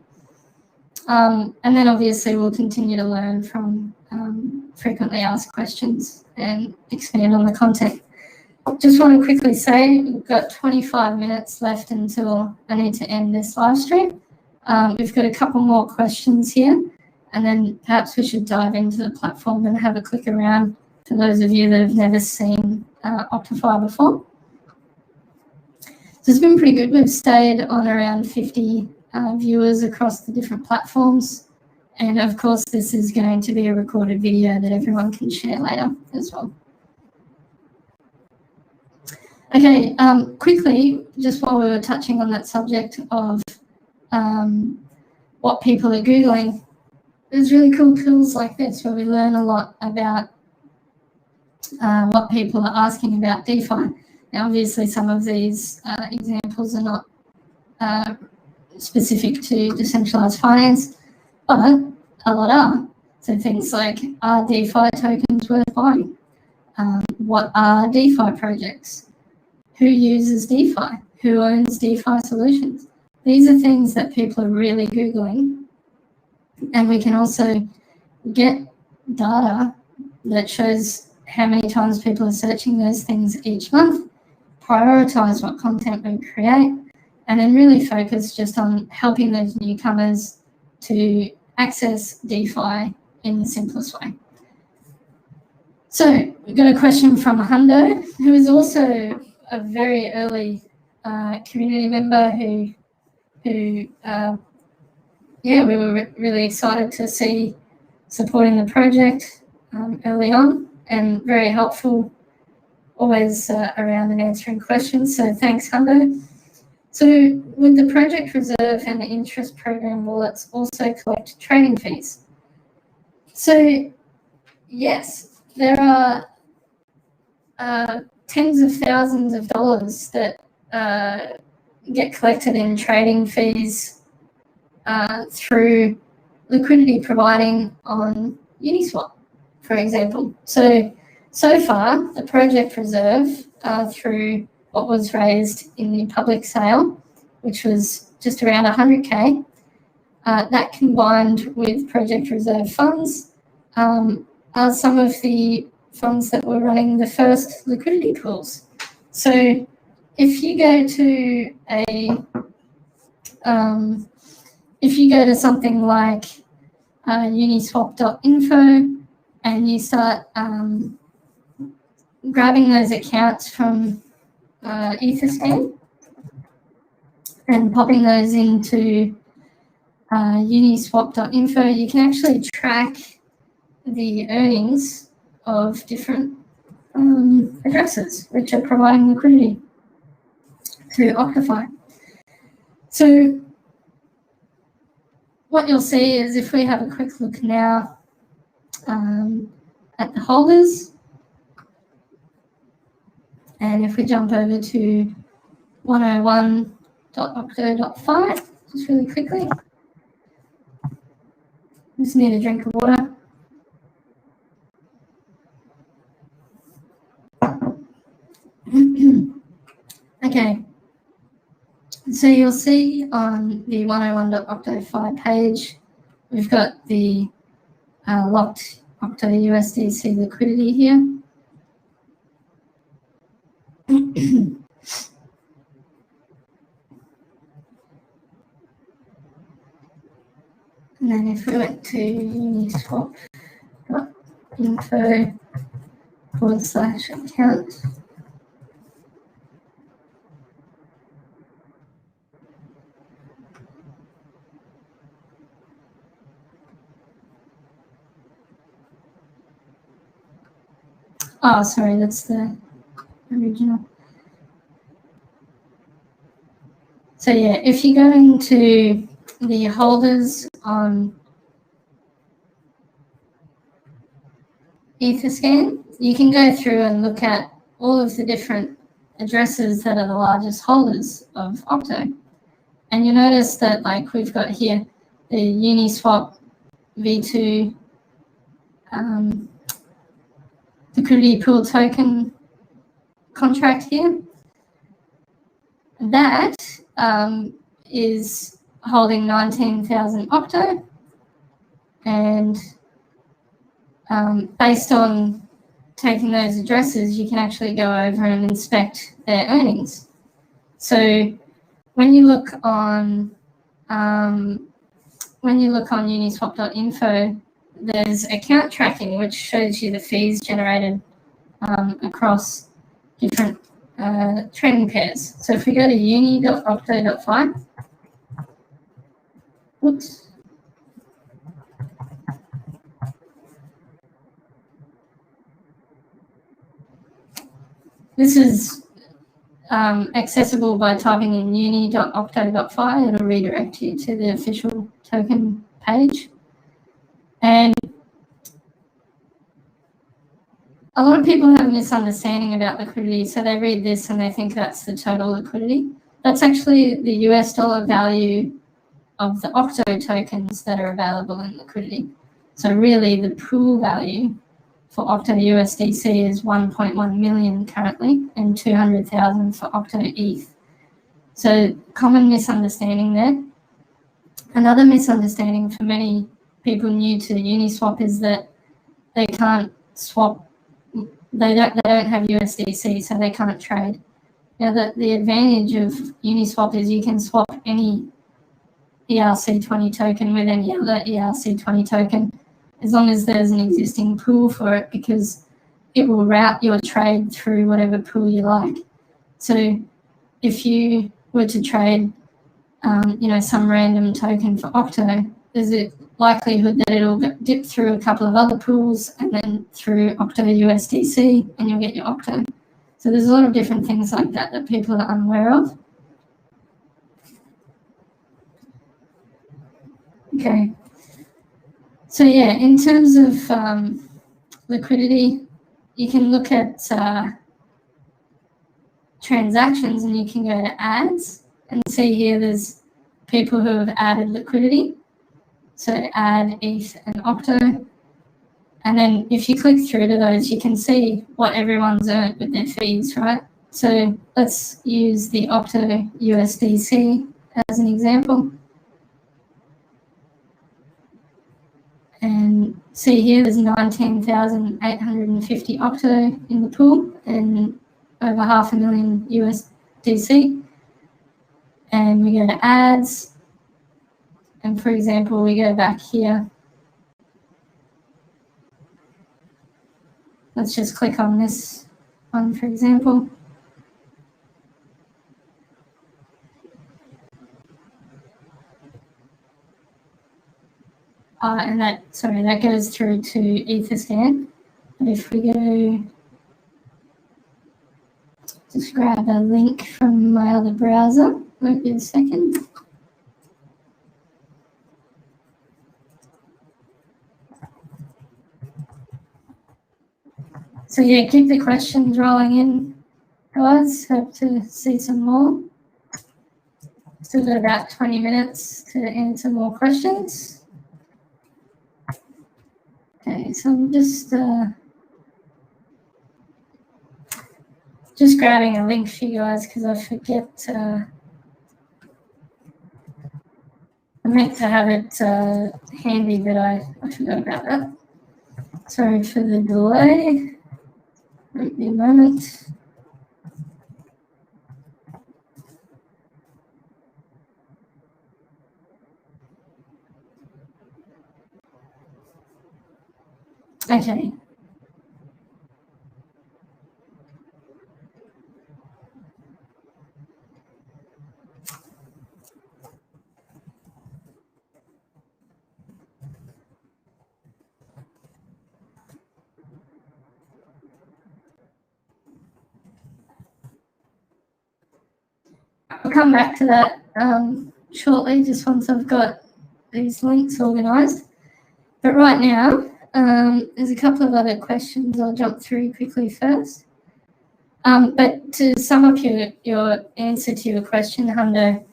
S1: And then obviously we'll continue to learn from frequently asked questions and expand on the content. Just want to quickly say we've got 25 minutes left until I need to end this live stream. We've got a couple more questions here, and then perhaps we should dive into the platform and have a click around for those of you that have never seen OctoFi before. So it's been pretty good. We've stayed on around 50 viewers across the different platforms. And of course, this is going to be a recorded video that everyone can share later as well. Okay, quickly, just while we were touching on that subject of what people are Googling, there's really cool tools like this where we learn a lot about what people are asking about DeFi. Now, obviously, some of these examples are not specific to decentralized finance, but a lot are. So things like, are DeFi tokens worth buying? What are DeFi projects? Who uses DeFi? Who owns DeFi solutions? These are things that people are really Googling. And we can also get data that shows how many times people are searching those things each month, prioritize what content we create, and then really focus just on helping those newcomers to access DeFi in the simplest way. So we've got a question from Hundo, who is also a very early community member who we were really excited to see supporting the project early on, and very helpful, always around and answering questions. So thanks, Hundo. So with the project reserve and the interest program wallets also collect trading fees. So yes, there are tens of thousands of dollars that get collected in trading fees through liquidity providing on Uniswap, for example. So far, the project reserve through what was raised in the public sale, which was just around 100K, that combined with project reserve funds are some of the funds that were running the first liquidity pools. So if you go to something like uniswap.info and you start grabbing those accounts from Etherscan, and popping those into uniswap.info, you can actually track the earnings of different addresses which are providing liquidity to OctoFi. So what you'll see is, if we have a quick look now at the holders, and if we jump over to 101.octo.fi, just really quickly. Just need a drink of water. Okay, so you'll see on the 101.octofi page, we've got the locked Octo USDC liquidity here. And then if we went to uniswap.info/account, oh, sorry, that's the original. So yeah, if you go into the holders on Etherscan, you can go through and look at all of the different addresses that are the largest holders of Opto. And you'll notice that, like, we've got here the Uniswap V2 liquidity pool token contract here. That is holding 19,000 Octo, and based on taking those addresses, you can actually go over and inspect their earnings. So when you look on uniswap.info, there's account tracking, which shows you the fees generated across different trading pairs. So if we go to uni.octo.fi, oops. This is accessible by typing in uni.octo.fi. It'll redirect you to the official token page. And a lot of people have a misunderstanding about liquidity, so they read this and they think that's the total liquidity. That's actually the US dollar value of the Octo tokens that are available in liquidity. So really the pool value for Octo USDC is 1.1 million currently, and 200,000 for Octo ETH. So common misunderstanding there. Another misunderstanding for many people new to Uniswap is that they can't swap. They don't have USDC, so they can't trade. Now, the advantage of Uniswap is you can swap any ERC20 token with any other ERC20 token, as long as there's an existing pool for it, because it will route your trade through whatever pool you like. So if you were to trade, some random token for Octo, there's a likelihood that it'll dip through a couple of other pools and then through Octo USDC, and you'll get your Octo. So there's a lot of different things like that that people are unaware of. Okay. So yeah, in terms of liquidity, you can look at transactions, and you can go to ads and see here there's people who have added liquidity. So add ETH and Octo. And then if you click through to those, you can see what everyone's earned with their fees, right? So let's use the Octo USDC as an example. And see here, there's 19,850 Octo in the pool and over 500,000 USDC. And we go to ads. And for example, we go back here. Let's just click on this one, for example. And that goes through to Etherscan. But if we go, just grab a link from my other browser, won't be a second. So yeah, keep the questions rolling in, guys. Hope to see some more. Still got about 20 minutes to answer more questions. Okay, so I'm just grabbing a link for you guys because I forget. I meant to have it handy, but I forgot about that. Sorry for the delay. Won't be a moment. Okay. I'll come back to that shortly, just once I've got these links organised. But right now, there's a couple of other questions I'll jump through quickly first. But to sum up your answer to your question, Hundo,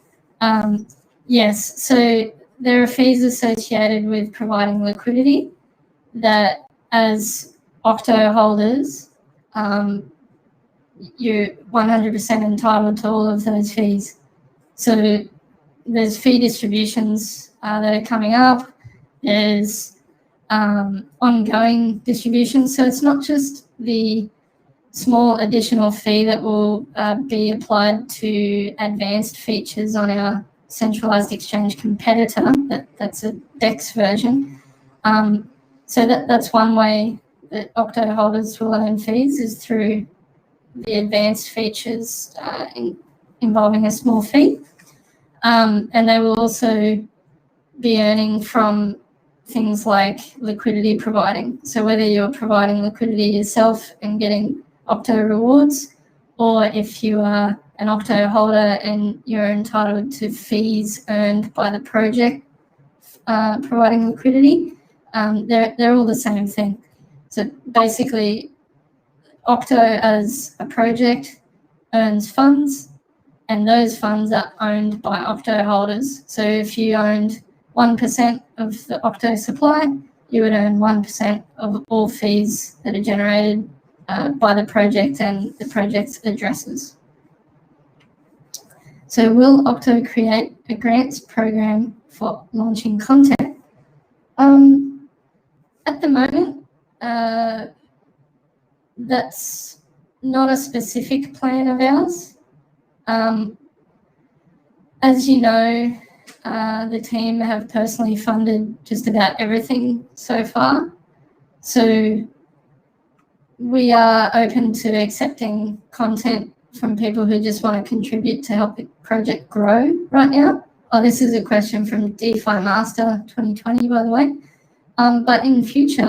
S1: yes, so there are fees associated with providing liquidity that as Octo holders, you're 100% entitled to all of those fees. So there's fee distributions that are coming up. There's ongoing distributions. So it's not just the small additional fee that will be applied to advanced features on our centralized exchange competitor. That's a DEX version. So that's one way that Octo holders will earn fees, is through the advanced features involving a small fee. And they will also be earning from things like liquidity providing. So whether you're providing liquidity yourself and getting Octo rewards, or if you are an Octo holder and you're entitled to fees earned by the project providing liquidity, they're all the same thing. So basically, Octo as a project earns funds, and those funds are owned by Octo holders. So if you owned 1% of the Octo supply, you would earn 1% of all fees that are generated by the project and the project's addresses. So will Octo create a grants program for launching content? At the moment, that's not a specific plan of ours. As you know, the team have personally funded just about everything so far. So we are open to accepting content from people who just want to contribute to help the project grow right now. Oh, this is a question from DeFi Master 2020, by the way. But in future,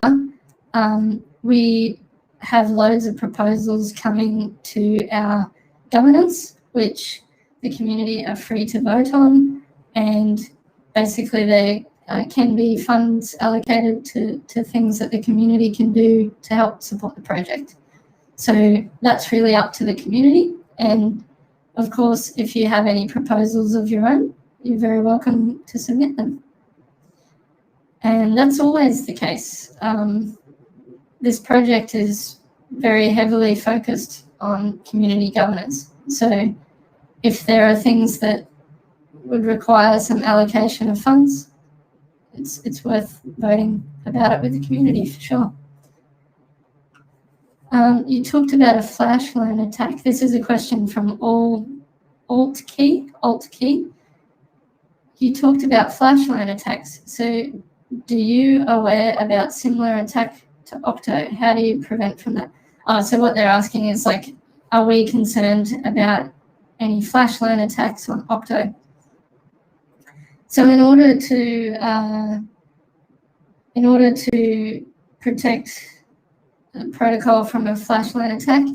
S1: we have loads of proposals coming to our governance, which the community are free to vote on, and basically they can be funds allocated to things that the community can do to help support the project. So that's really up to the community, and of course, if you have any proposals of your own, you're very welcome to submit them. And that's always the case. This project is very heavily focused on community governance. So if there are things that would require some allocation of funds, it's worth voting about it with the community for sure. You talked about a flash loan attack. This is a question from Alt-Key. You talked about flash loan attacks. So do you aware about similar attack to Octo? How do you prevent from that? So what they're asking is, like, are we concerned about any flash loan attacks on Octo? So in order to in order to protect the protocol from a flash loan attack,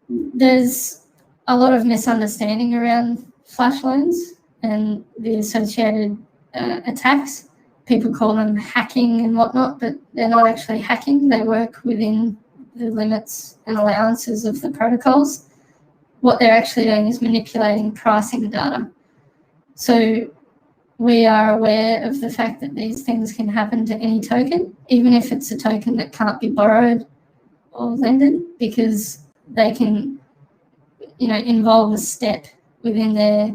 S1: there's a lot of misunderstanding around flash loans and the associated attacks. People call them hacking and whatnot, but they're not actually hacking. They work within the limits and allowances of the protocols. What they're actually doing is manipulating pricing data. So we are aware of the fact that these things can happen to any token, even if it's a token that can't be borrowed or lended, because they can, involve a step within their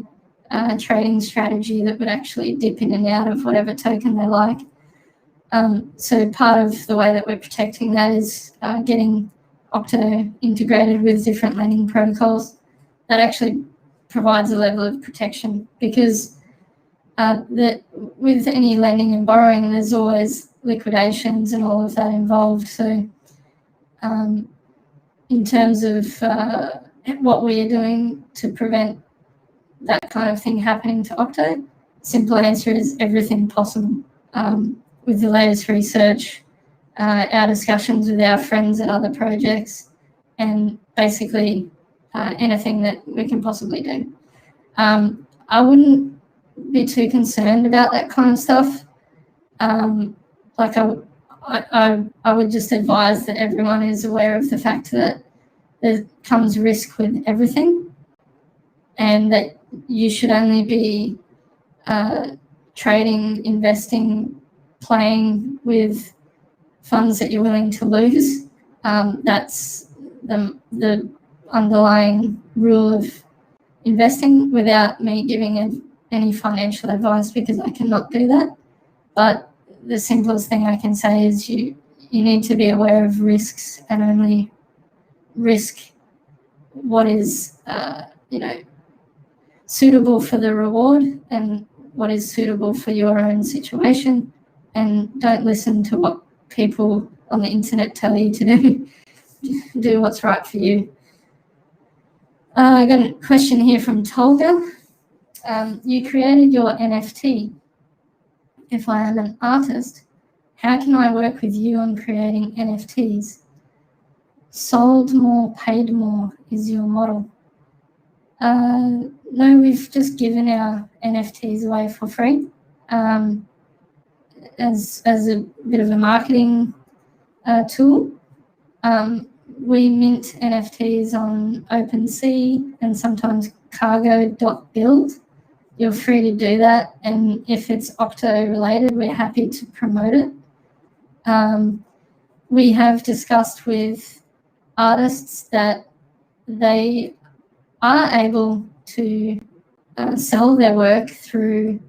S1: trading strategy that would actually dip in and out of whatever token they like. So part of the way that we're protecting that is getting Octo integrated with different lending protocols. That actually provides a level of protection, because with any lending and borrowing, there's always liquidations and all of that involved. So in terms of what we are doing to prevent that kind of thing happening to Octo, simple answer is everything possible. With the latest research, our discussions with our friends at other projects, and basically anything that we can possibly do. I wouldn't be too concerned about that kind of stuff. Like I would just advise that everyone is aware of the fact that there comes risk with everything, and that you should only be trading, investing, playing with funds that you're willing to lose. That's the underlying rule of investing, without me giving any financial advice, because I cannot do that. But the simplest thing I can say is you need to be aware of risks, and only risk what is suitable for the reward and what is suitable for your own situation, and don't listen to what people on the internet tell you to do. Do what's right for you. I got a question here from Tolga. You created your NFT. If I am an artist, how can I work with you on creating NFTs? Sold more, paid more is your model. No, we've just given our NFTs away for free as a bit of a marketing tool. We mint NFTs on OpenSea and sometimes cargo.build. You're free to do that, and if it's Octo related, we're happy to promote it. We have discussed with artists that they are able to sell their work through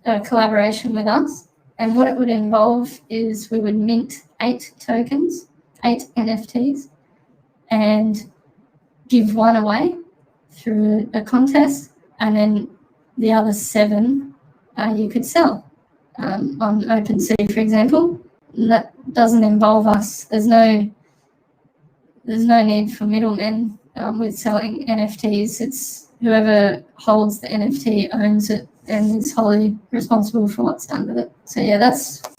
S1: a collaboration with us, and what it would involve is we would mint 8 tokens, 8 NFTs, and give one away through a contest, and then the other 7 you could sell on OpenSea, for example. And that doesn't involve us. There's no need for middlemen with selling NFTs. It's whoever holds the NFT owns it and is wholly responsible for what's done with it. So yeah, that's a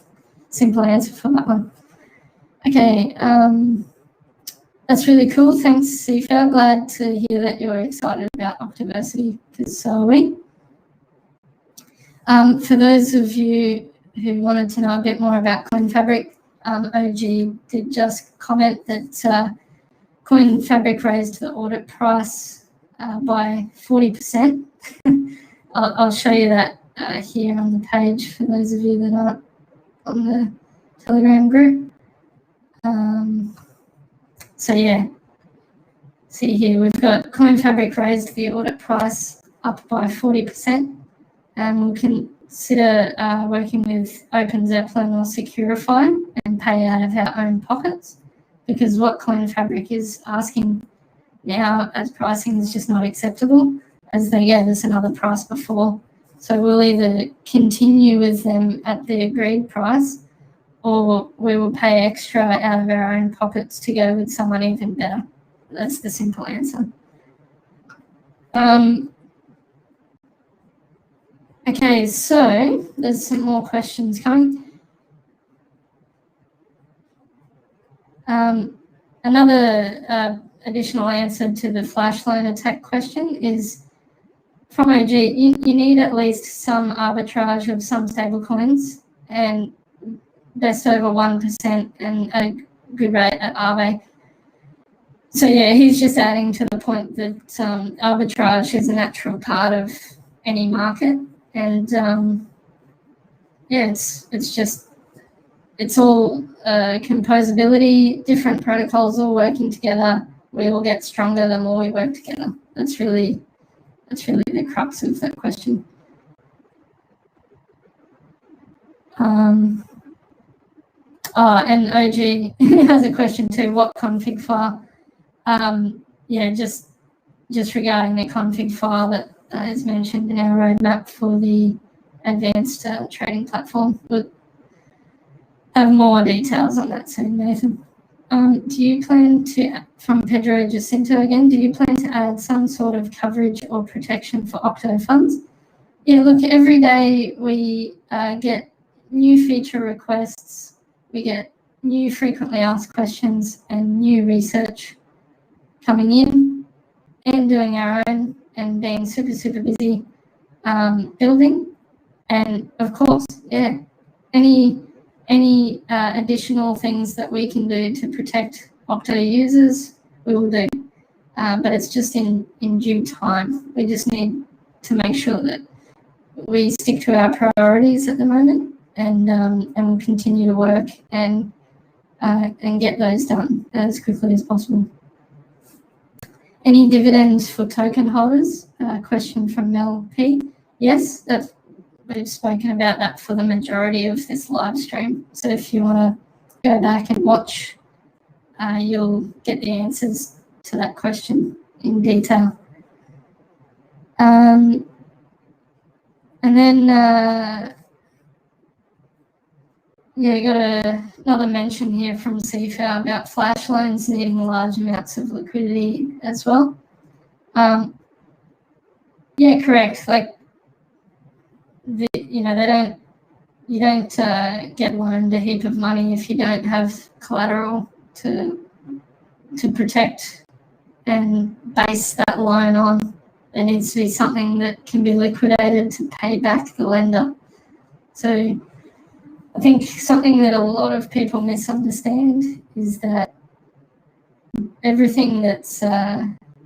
S1: simple answer for that one. Okay, that's really cool. Thanks, Sifa. Glad to hear that you're excited about Octoversity, because so are we. For those of you who wanted to know a bit more about CoinFabric, OG did just comment that CoinFabric raised the audit price by 40%. I'll show you that here on the page for those of you that aren't on the Telegram group. So yeah, see here, we've got CoinFabric raised the audit price up by 40%, and we'll consider working with Open Zeppelin or Securify and pay out of our own pockets, because what CoinFabric is asking now as pricing is just not acceptable, as they gave us another price before. So we'll either continue with them at the agreed price, or we will pay extra out of our own pockets to go with someone even better. That's the simple answer. Okay, so there's some more questions coming. Another additional answer to the flash loan attack question is from OG, you need at least some arbitrage of some stable coins and best over 1% and a good rate at Aave. So yeah, he's just adding to the point that arbitrage is a natural part of any market, and yeah, it's all composability, different protocols all working together. We all get stronger the more we work together. That's really the crux of that question. And OG has a question too. What config file? Yeah, just regarding the config file that is mentioned in our roadmap for the advanced trading platform. We'll have more details on that soon, Nathan. Do you plan to, from Pedro Jacinto again, do you plan to add some sort of coverage or protection for Octo funds? Yeah, look, every day we get new feature requests, we get new frequently asked questions and new research coming in and doing our own and being super busy building. And of course, yeah, any additional things that we can do to protect Octo users, we will do. But it's just in due time. We just need to make sure that we stick to our priorities at the moment, and we'll continue to work and get those done as quickly as possible. Any dividends for token holders? Question from Mel P. Yes, we've spoken about that for the majority of this live stream. So if you want to go back and watch, you'll get the answers to that question in detail. And then, yeah, got another mention here from CFA about flash loans needing large amounts of liquidity as well. Yeah, correct. Like, you don't get loaned a heap of money if you don't have collateral to protect and base that loan on. There needs to be something that can be liquidated to pay back the lender. So I think something that a lot of people misunderstand is that everything that's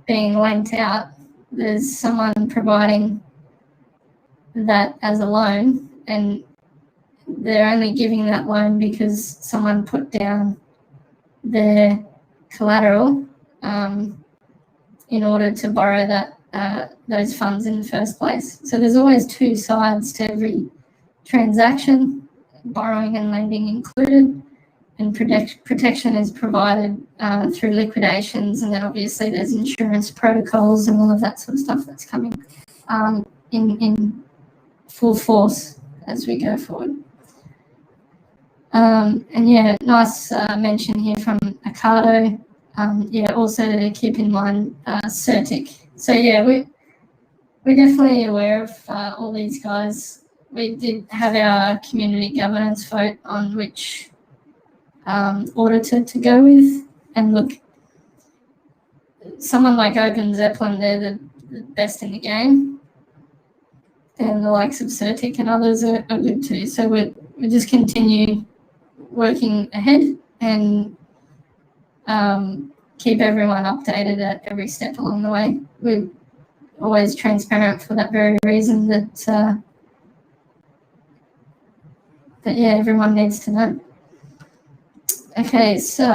S1: being lent out, there's someone providing that as a loan, and they're only giving that loan because someone put down their collateral in order to borrow those funds in the first place. So there's always two sides to every transaction, borrowing and lending included, and protection is provided through liquidations, and then obviously there's insurance protocols and all of that sort of stuff that's coming in full force as we go forward. And yeah, nice mention here from Ocado. Yeah, also to keep in mind Certic. So yeah, we're definitely aware of all these guys. We did have our community governance vote on which auditor to go with, and look, someone like Open Zeppelin, they're the best in the game, and the likes of Certic and others are good too. So we just continue working ahead and keep everyone updated at every step along the way. We're always transparent for that very reason that yeah, everyone needs to know. Okay, so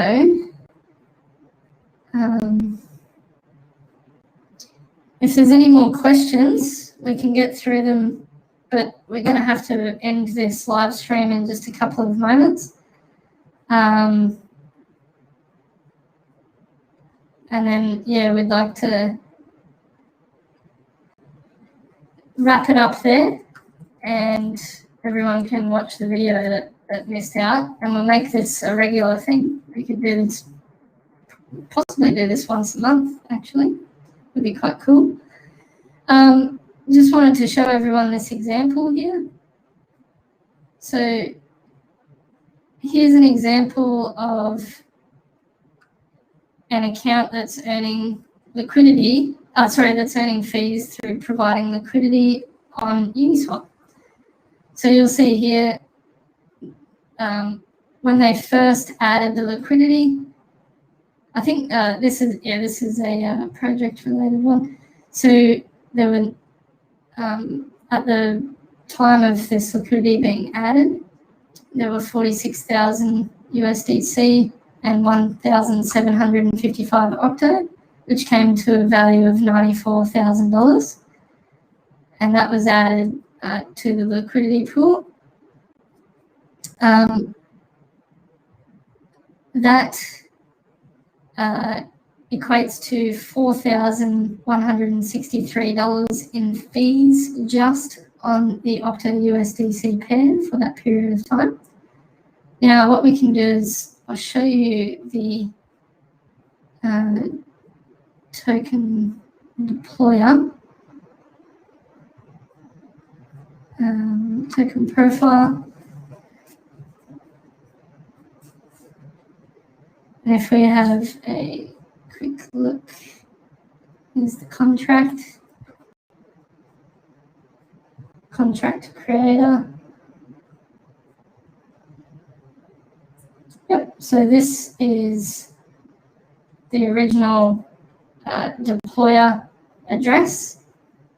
S1: if there's any more questions, we can get through them, but we're going to have to end this live stream in just a couple of moments. And then, yeah, we'd like to wrap it up there, and everyone can watch the video that missed out, and we'll make this a regular thing. We could do this, possibly do this once a month, actually. Would be quite cool. just wanted to show everyone this example here. So here's an example of an account that's earning liquidity, that's earning fees through providing liquidity on Uniswap. So you'll see here, when they first added the liquidity, I think this is a project-related one. So there were, at the time of this liquidity being added, there were 46,000 USDC and 1,755 Octo, which came to a value of $94,000. And that was added to the liquidity pool. That equates to $4,163 in fees just on the Octo USDC pair for that period of time. Now, what we can do is I'll show you the token deployer, token profile. And if we have a quick look, here's the contract creator. Yep, so this is the original deployer address.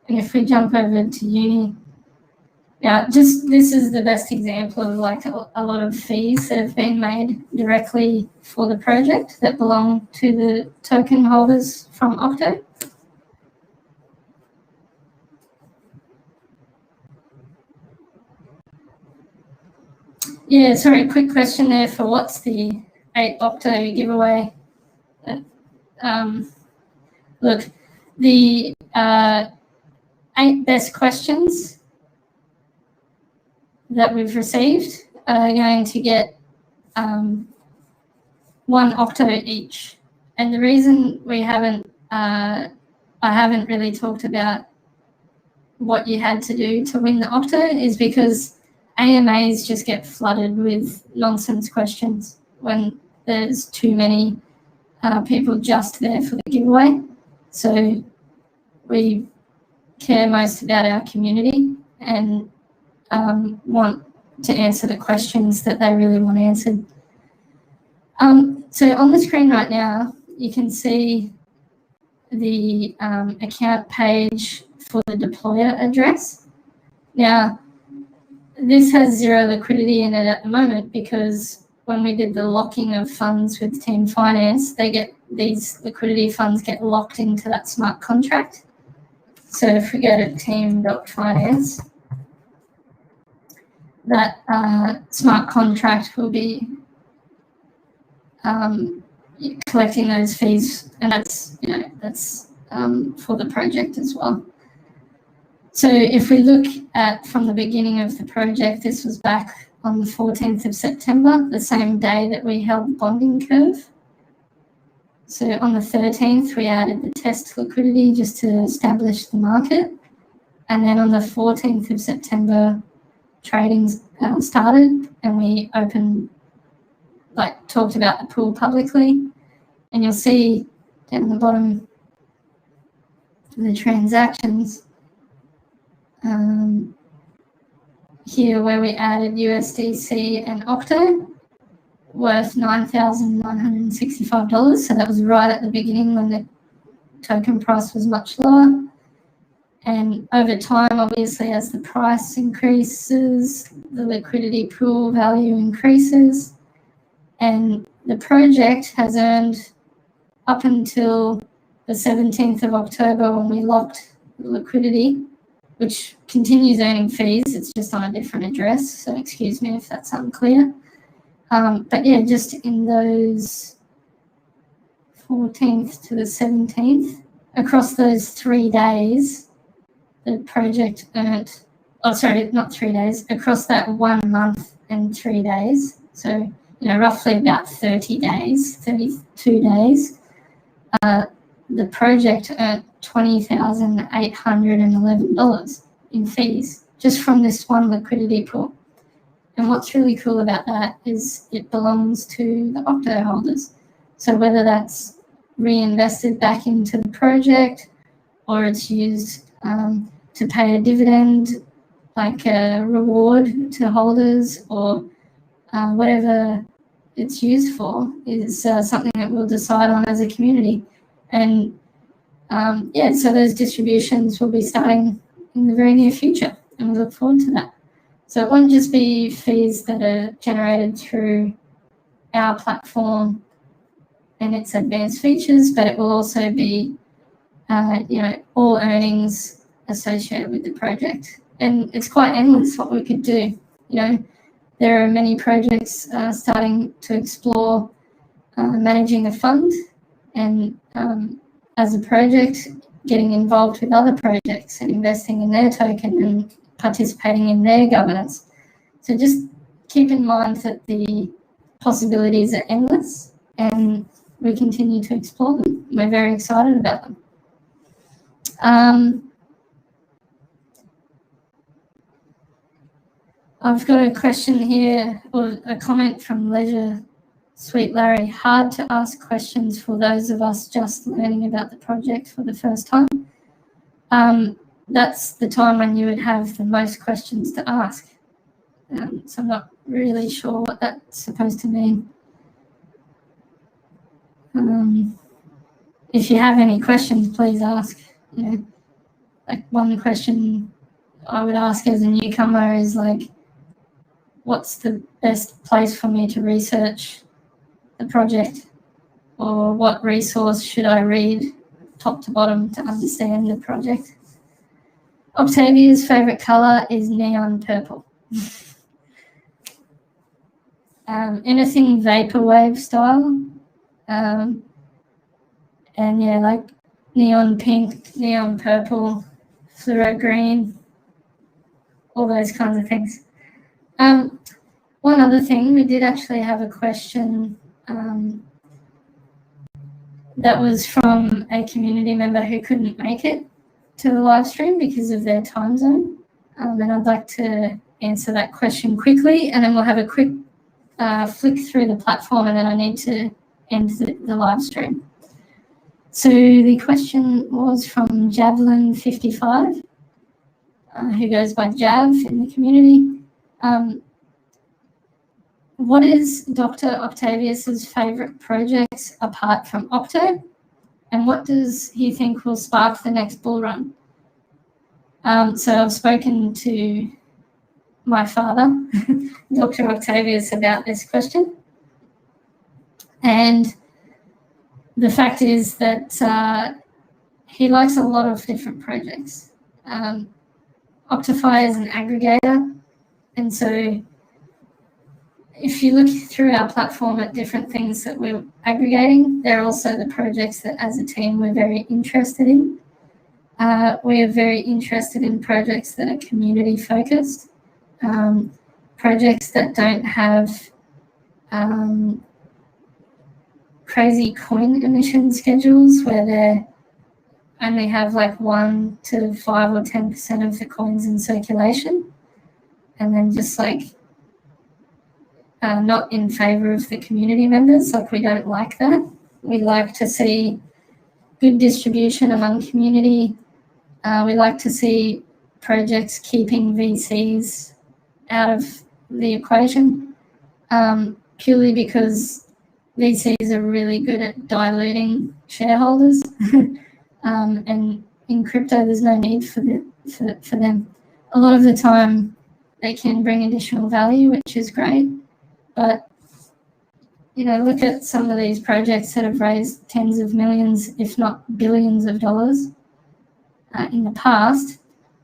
S1: And if we jump over to Uni, now this is the best example of like a lot of fees that have been made directly for the project that belong to the token holders from Octo. Yeah, sorry, quick question there for what's the 8 Octo giveaway. Look, the 8 best questions that we've received are going to get 1 Octo each. And the reason we haven't, I haven't really talked about what you had to do to win the Octo is because AMAs just get flooded with nonsense questions when there's too many people just there for the giveaway. So we care most about our community and want to answer the questions that they really want answered. So on the screen right now, you can see the account page for the deployer address. Now, this has 0 liquidity in it at the moment because when we did the locking of funds with Team Finance, these liquidity funds get locked into that smart contract. So if we go to team.finance, that smart contract will be collecting those fees, and that's for the project as well. So if we look at from the beginning of the project, this was back on the 14th of September, the same day that we held bonding curve. So on the 13th, we added the test liquidity just to establish the market. And then on the 14th of September, trading started and we talked about the pool publicly. And you'll see down the bottom the transactions here where we added USDC and Octo worth $9,965. So that was right at the beginning when the token price was much lower. And over time, obviously, as the price increases, the liquidity pool value increases. And the project has earned up until the 17th of October when we locked the liquidity, which continues earning fees. It's just on a different address. So excuse me if that's unclear. But yeah, just in those 14th to the 17th, across those 3 days, the project earned, not 3 days, across that 1 month and 3 days. So, roughly about 32 days, the project earned $20,811 in fees just from this one liquidity pool. And what's really cool about that is it belongs to the Octo holders. So whether that's reinvested back into the project or it's used to pay a dividend, like a reward to holders, or whatever it's used for is something that we'll decide on as a community. And so those distributions will be starting in the very near future, and we look forward to that. So it won't just be fees that are generated through our platform and its advanced features, but it will also be, all earnings associated with the project. And it's quite endless what we could do. There are many projects starting to explore managing a fund and as a project getting involved with other projects and investing in their token and participating in their governance. So just keep in mind that the possibilities are endless and we continue to explore them. We're very excited about them. I've got a question here, or a comment from Leisure Sweet Larry. Hard to ask questions for those of us just learning about the project for the first time. That's the time when you would have the most questions to ask. So I'm not really sure what that's supposed to mean. If you have any questions, please ask. Like one question I would ask as a newcomer is like, what's the best place for me to research the project? Or what resource should I read top to bottom to understand the project? Octavius' favourite colour is neon purple. Anything vaporwave style. And like neon pink, neon purple, fluoro green, all those kinds of things. One other thing, we did actually have a question that was from a community member who couldn't make it to the live stream because of their time zone. And I'd like to answer that question quickly, and then we'll have a quick flick through the platform, and then I need to end the live stream. So the question was from Javelin55, who goes by Jav in the community. What is Dr. Octavius's favourite projects apart from Opto? And what does he think will spark the next bull run? So I've spoken to my father, Dr. Octavius, about this question. And the fact is that he likes a lot of different projects. OctoFi is an aggregator, and so if you look through our platform at different things that we're aggregating, there are also the projects that as a team we're very interested in. We are very interested in projects that are community focused, projects that don't have crazy coin emission schedules where they only have like 1 to 5 or 10% of the coins in circulation, and then just like not in favour of the community members. Like, we don't like that. We like to see good distribution among community. We like to see projects keeping VCs out of the equation, purely because VCs are really good at diluting shareholders. And in crypto, there's no need for them. A lot of the time, they can bring additional value, which is great. But, look at some of these projects that have raised tens of millions, if not billions of dollars in the past,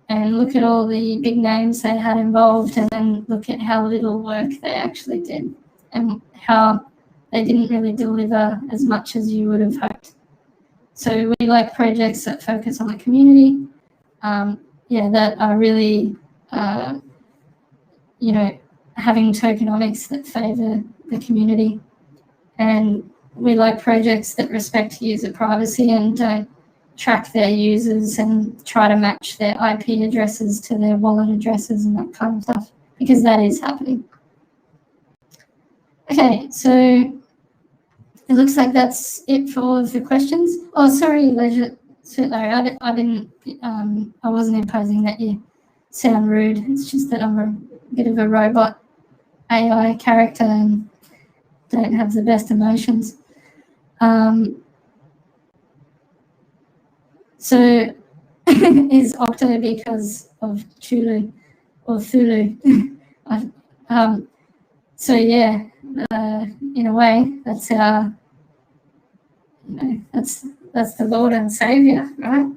S1: and look at all the big names they had involved, and then look at how little work they actually did and how they didn't really deliver as much as you would have hoped. So we like projects that focus on the community, that are really, having tokenomics that favour the community. And we like projects that respect user privacy and don't track their users and try to match their IP addresses to their wallet addresses and that kind of stuff, because that is happening. Okay, so it looks like that's it for all of the questions. Oh, sorry, Leisure Larry, I wasn't imposing that you sound rude. It's just that I'm a bit of a robot AI character and don't have the best emotions. So is Octo because of Chulu or Thulu? So yeah, in a way, that's our, that's the Lord and Savior, right?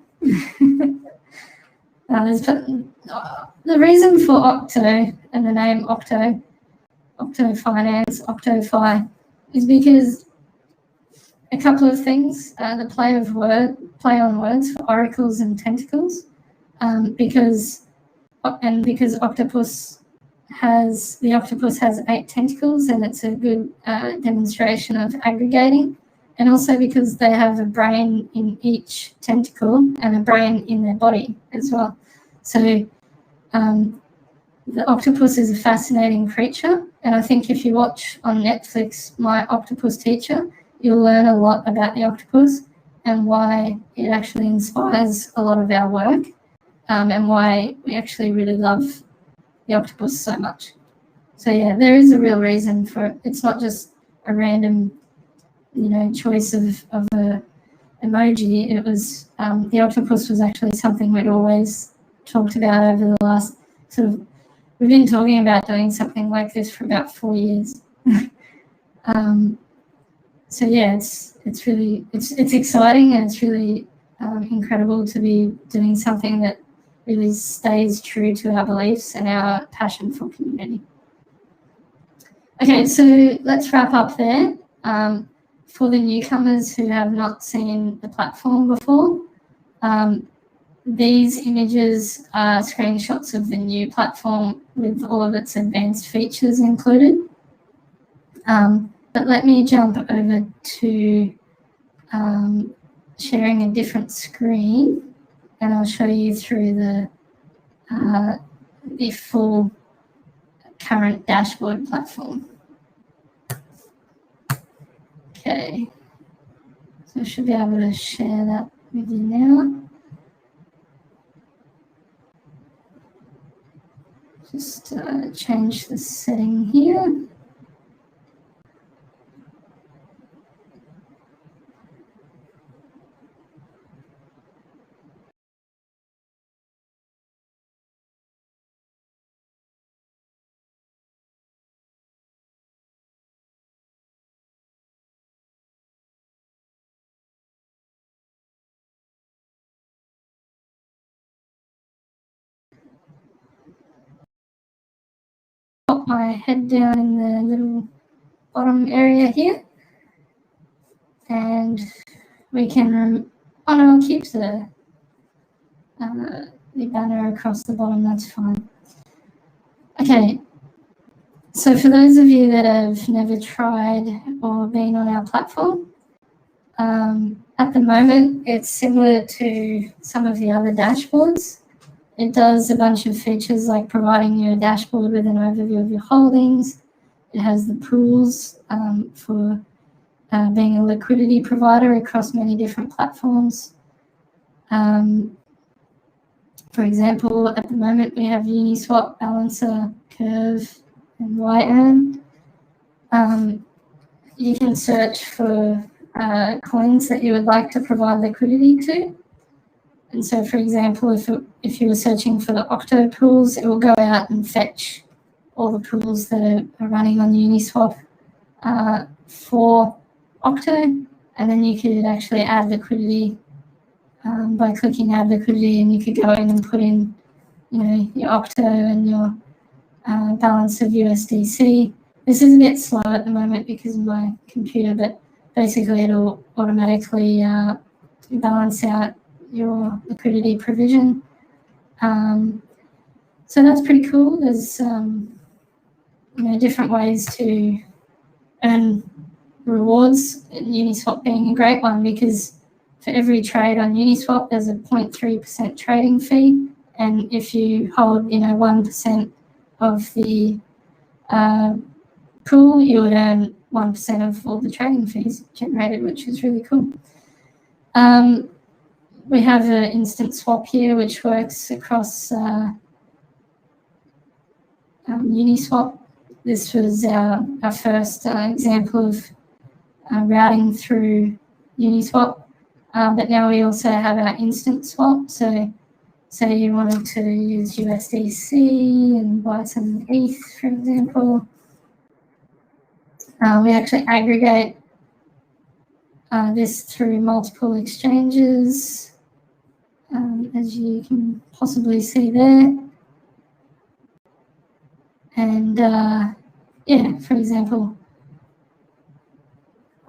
S1: The reason for Octo and the name Octo Finance, OctoFi, is because a couple of things. The play on words for oracles and tentacles, because octopus has 8 tentacles, and it's a good demonstration of aggregating, and also because they have a brain in each tentacle and a brain in their body as well. So the octopus is a fascinating creature, and I think if you watch on Netflix My Octopus Teacher, you'll learn a lot about the octopus and why it actually inspires a lot of our work, and why we actually really love the octopus so much. So yeah, there is a real reason for it. It's not just a random, choice of a emoji. It was the octopus was actually something we'd always talked about over the last we've been talking about doing something like this for about 4 years. So yeah, it's really exciting, and it's really incredible to be doing something that really stays true to our beliefs and our passion for community. Okay, so let's wrap up there. For the newcomers who have not seen the platform before, these images are screenshots of the new platform with all of its advanced features included. But let me jump over to sharing a different screen, and I'll show you through the full current dashboard platform. Okay, so I should be able to share that with you now. Just change the setting here. Pop my head down in the little bottom area here, and we can. I'll keep the banner across the bottom. That's fine. Okay. So for those of you that have never tried or been on our platform, at the moment it's similar to some of the other dashboards. It does a bunch of features like providing you a dashboard with an overview of your holdings. It has the pools for being a liquidity provider across many different platforms. For example, at the moment we have Uniswap, Balancer, Curve, and YEarn. You can search for coins that you would like to provide liquidity to. And so, for example, if you were searching for the Octo pools, it will go out and fetch all the pools that are running on Uniswap for Octo, and then you could actually add liquidity by clicking Add Liquidity, and you could go in and put in, your Octo and your balance of USDC. This is a bit slow at the moment because of my computer, but basically it'll automatically balance out your liquidity provision. So that's pretty cool. There's different ways to earn rewards, Uniswap being a great one, because for every trade on Uniswap, there's a 0.3% trading fee. And if you hold, 1% of the pool, you would earn 1% of all the trading fees generated, which is really cool. We have an instant swap here, which works across Uniswap. This was our first example of routing through Uniswap, but now we also have our instant swap. So say you wanted to use USDC and buy some ETH, for example. We actually aggregate this through multiple exchanges, as you can possibly see there. And for example,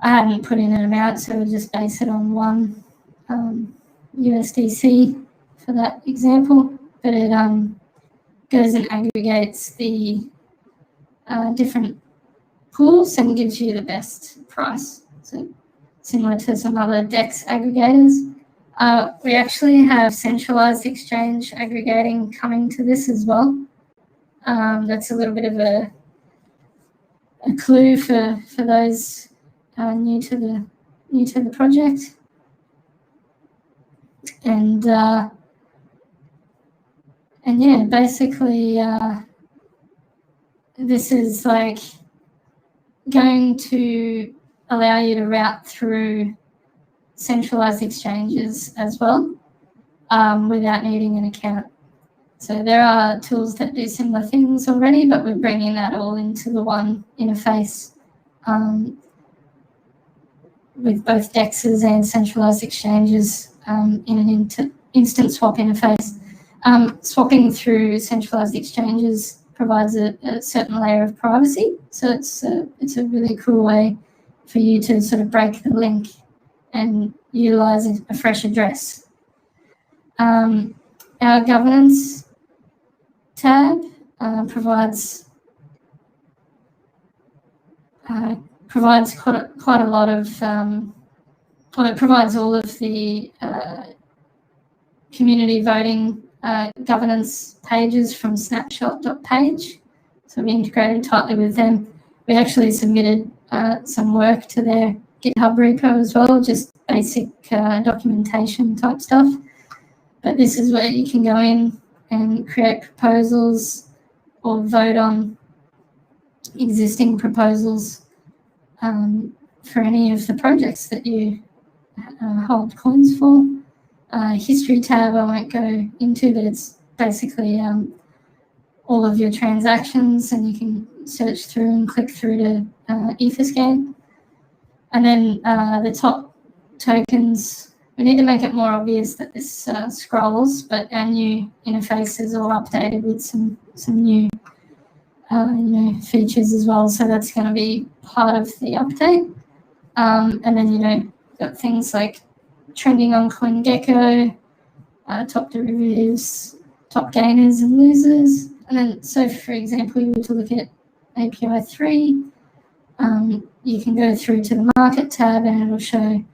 S1: I hadn't put in an amount, so we'll just base it on one USDC for that example. But it goes and aggregates the different pools and gives you the best price. So similar to some other DEX aggregators. We actually have centralized exchange aggregating coming to this as well. That's a little bit of a clue for those new to the project. And yeah, basically this is like going to allow you to route through centralized exchanges as well, without needing an account. So there are tools that do similar things already, but we're bringing that all into the one interface with both DEXs and centralized exchanges in an instant swap interface. Swapping through centralized exchanges provides a certain layer of privacy, so it's a really cool way for you to sort of break the link and utilize a fresh address. Our governance tab provides quite a lot of, it provides all of the community voting governance pages from snapshot.page. So we integrated tightly with them. We actually submitted some work to their GitHub repo as well, just basic documentation type stuff. But this is where you can go in and create proposals or vote on existing proposals for any of the projects that you hold coins for. History tab I won't go into, but it's basically all of your transactions, and you can search through and click through to Etherscan. And then the top tokens, we need to make it more obvious that this scrolls, but our new interface is all updated with some new features as well. So that's going to be part of the update. And then, got things like trending on CoinGecko, top derivatives, top gainers and losers. And then, so for example, you were to look at API 3, you can go through to the market tab and it'll show,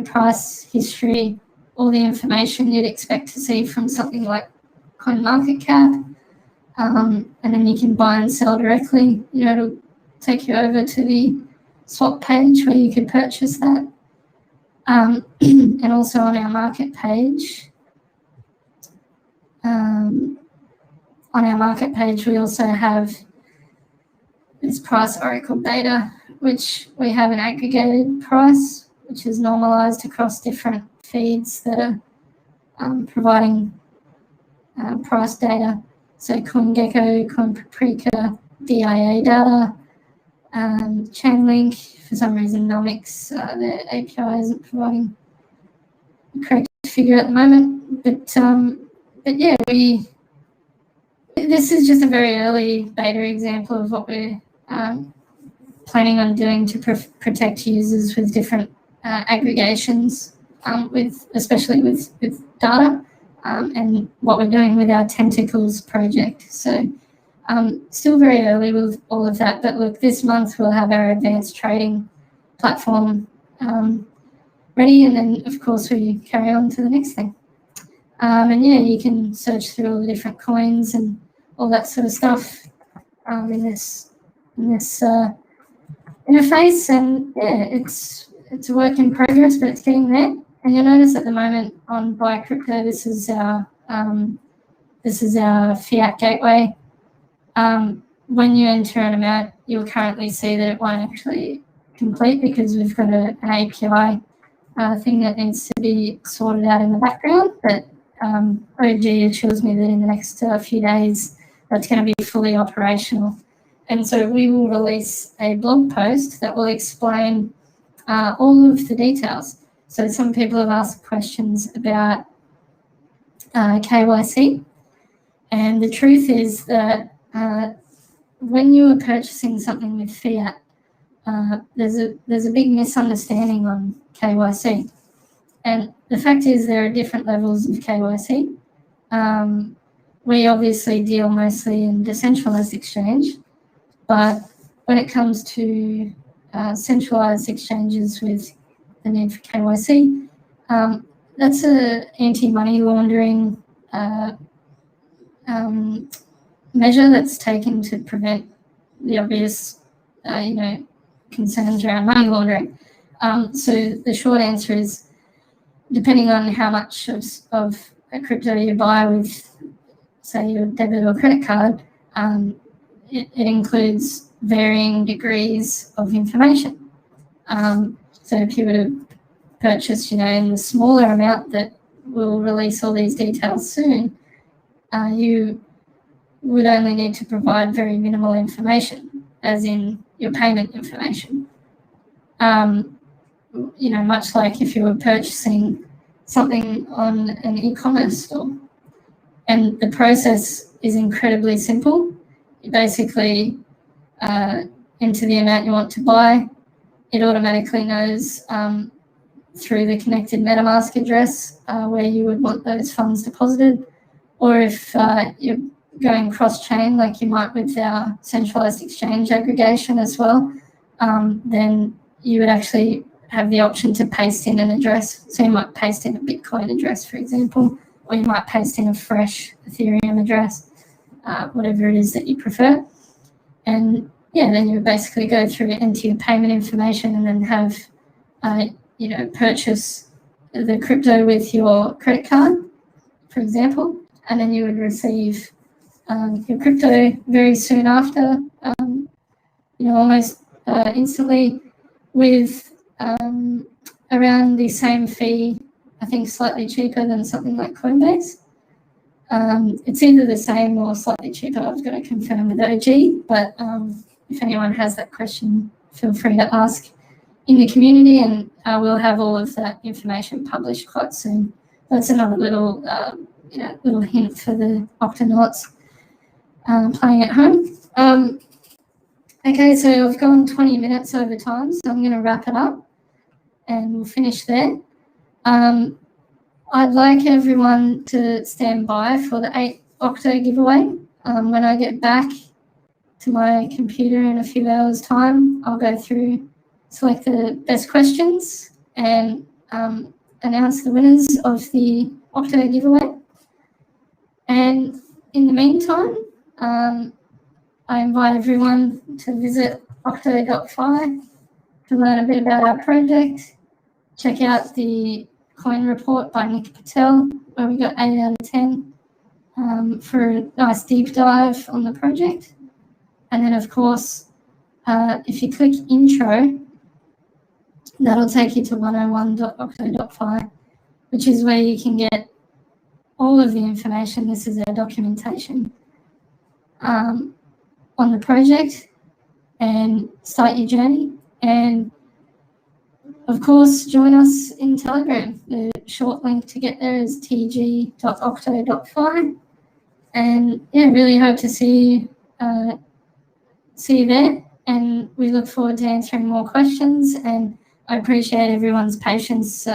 S1: price, history, all the information you'd expect to see from something like CoinMarketCap. And then you can buy and sell directly. It'll take you over to the swap page where you could purchase that. And also on our market page, we also have this price oracle data, which we have an aggregated price, which is normalized across different feeds that are providing price data. So CoinGecko, CoinPaprika, DIA data, Chainlink. For some reason, Nomics, the API isn't providing the correct figure at the moment. But yeah, this is just a very early beta example of what we're planning on doing to protect users with different aggregations, especially with data, and what we're doing with our Tentacles project. So still very early with all of that, but look, this month we'll have our advanced trading platform ready, and then of course we carry on to the next thing. And yeah, you can search through all the different coins and all that sort of stuff in this interface, and yeah, it's a work in progress, but it's getting there. And you'll notice at the moment on Buy Crypto, this is our fiat gateway. When you enter an amount, you'll currently see that it won't actually complete because we've got an API thing that needs to be sorted out in the background. But OG assures me that in the next few days, that's going to be fully operational. And so we will release a blog post that will explain all of the details. So some people have asked questions about KYC. And the truth is that when you are purchasing something with fiat, there's a big misunderstanding on KYC. And the fact is there are different levels of KYC. We obviously deal mostly in decentralized exchange, but when it comes to centralized exchanges with the need for KYC, that's an anti-money laundering measure that's taken to prevent the obvious, concerns around money laundering. So the short answer is, depending on how much of a crypto you buy with, say, your debit or credit card, it includes varying degrees of information. So if you were to purchase, in the smaller amount that will release all these details soon, you would only need to provide very minimal information, as in your payment information. Much like if you were purchasing something on an e-commerce store. And the process is incredibly simple. You basically enter the amount you want to buy. It automatically knows through the connected MetaMask address where you would want those funds deposited. Or if you're going cross-chain, like you might with our centralized exchange aggregation as well, then you would actually have the option to paste in an address. So you might paste in a Bitcoin address, for example, or you might paste in a fresh Ethereum address, whatever it is that you prefer. And yeah, then you would basically go through, enter your payment information, and then have, purchase the crypto with your credit card, for example, and then you would receive your crypto very soon after, almost instantly, with around the same fee, I think slightly cheaper than something like Coinbase. It's either the same or slightly cheaper. I've got to confirm with OG, but if anyone has that question, feel free to ask in the community, and we'll have all of that information published quite soon. That's another little hint for the Octonauts playing at home. Okay, so I've gone 20 minutes over time, so I'm going to wrap it up and we'll finish there. I'd like everyone to stand by for the 8 Octo giveaway. When I get back to my computer in a few hours' time, I'll go through, select the best questions, and announce the winners of the Octo giveaway. And in the meantime, I invite everyone to visit Octo.fi to learn a bit about our project. Check out the coin report by Nick Patel, where we got 8 out of 10 for a nice deep dive on the project. And then, of course, if you click intro, that'll take you to 101.octo.fi, which is where you can get all of the information. This is our documentation on the project, and start your journey. And of course, join us in Telegram. The short link to get there is tg.octo.fi. And yeah, really hope to see you there. And we look forward to answering more questions. And I appreciate everyone's patience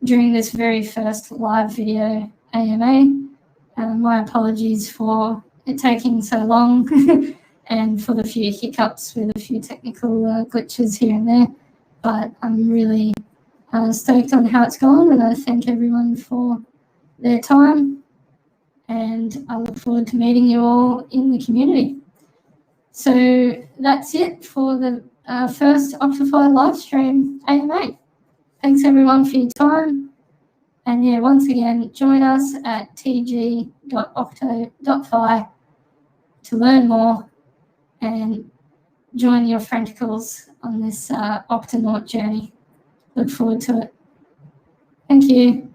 S1: during this very first live video AMA. My apologies for it taking so long and for the few hiccups with a few technical glitches here and there. But I'm really stoked on how it's gone, and I thank everyone for their time, and I look forward to meeting you all in the community. So that's it for the first OctoFi live stream AMA. Thanks everyone for your time. And yeah, once again, join us at tg.octo.fi to learn more and join your Tentacles on this Octonaut journey. Look forward to it. Thank you.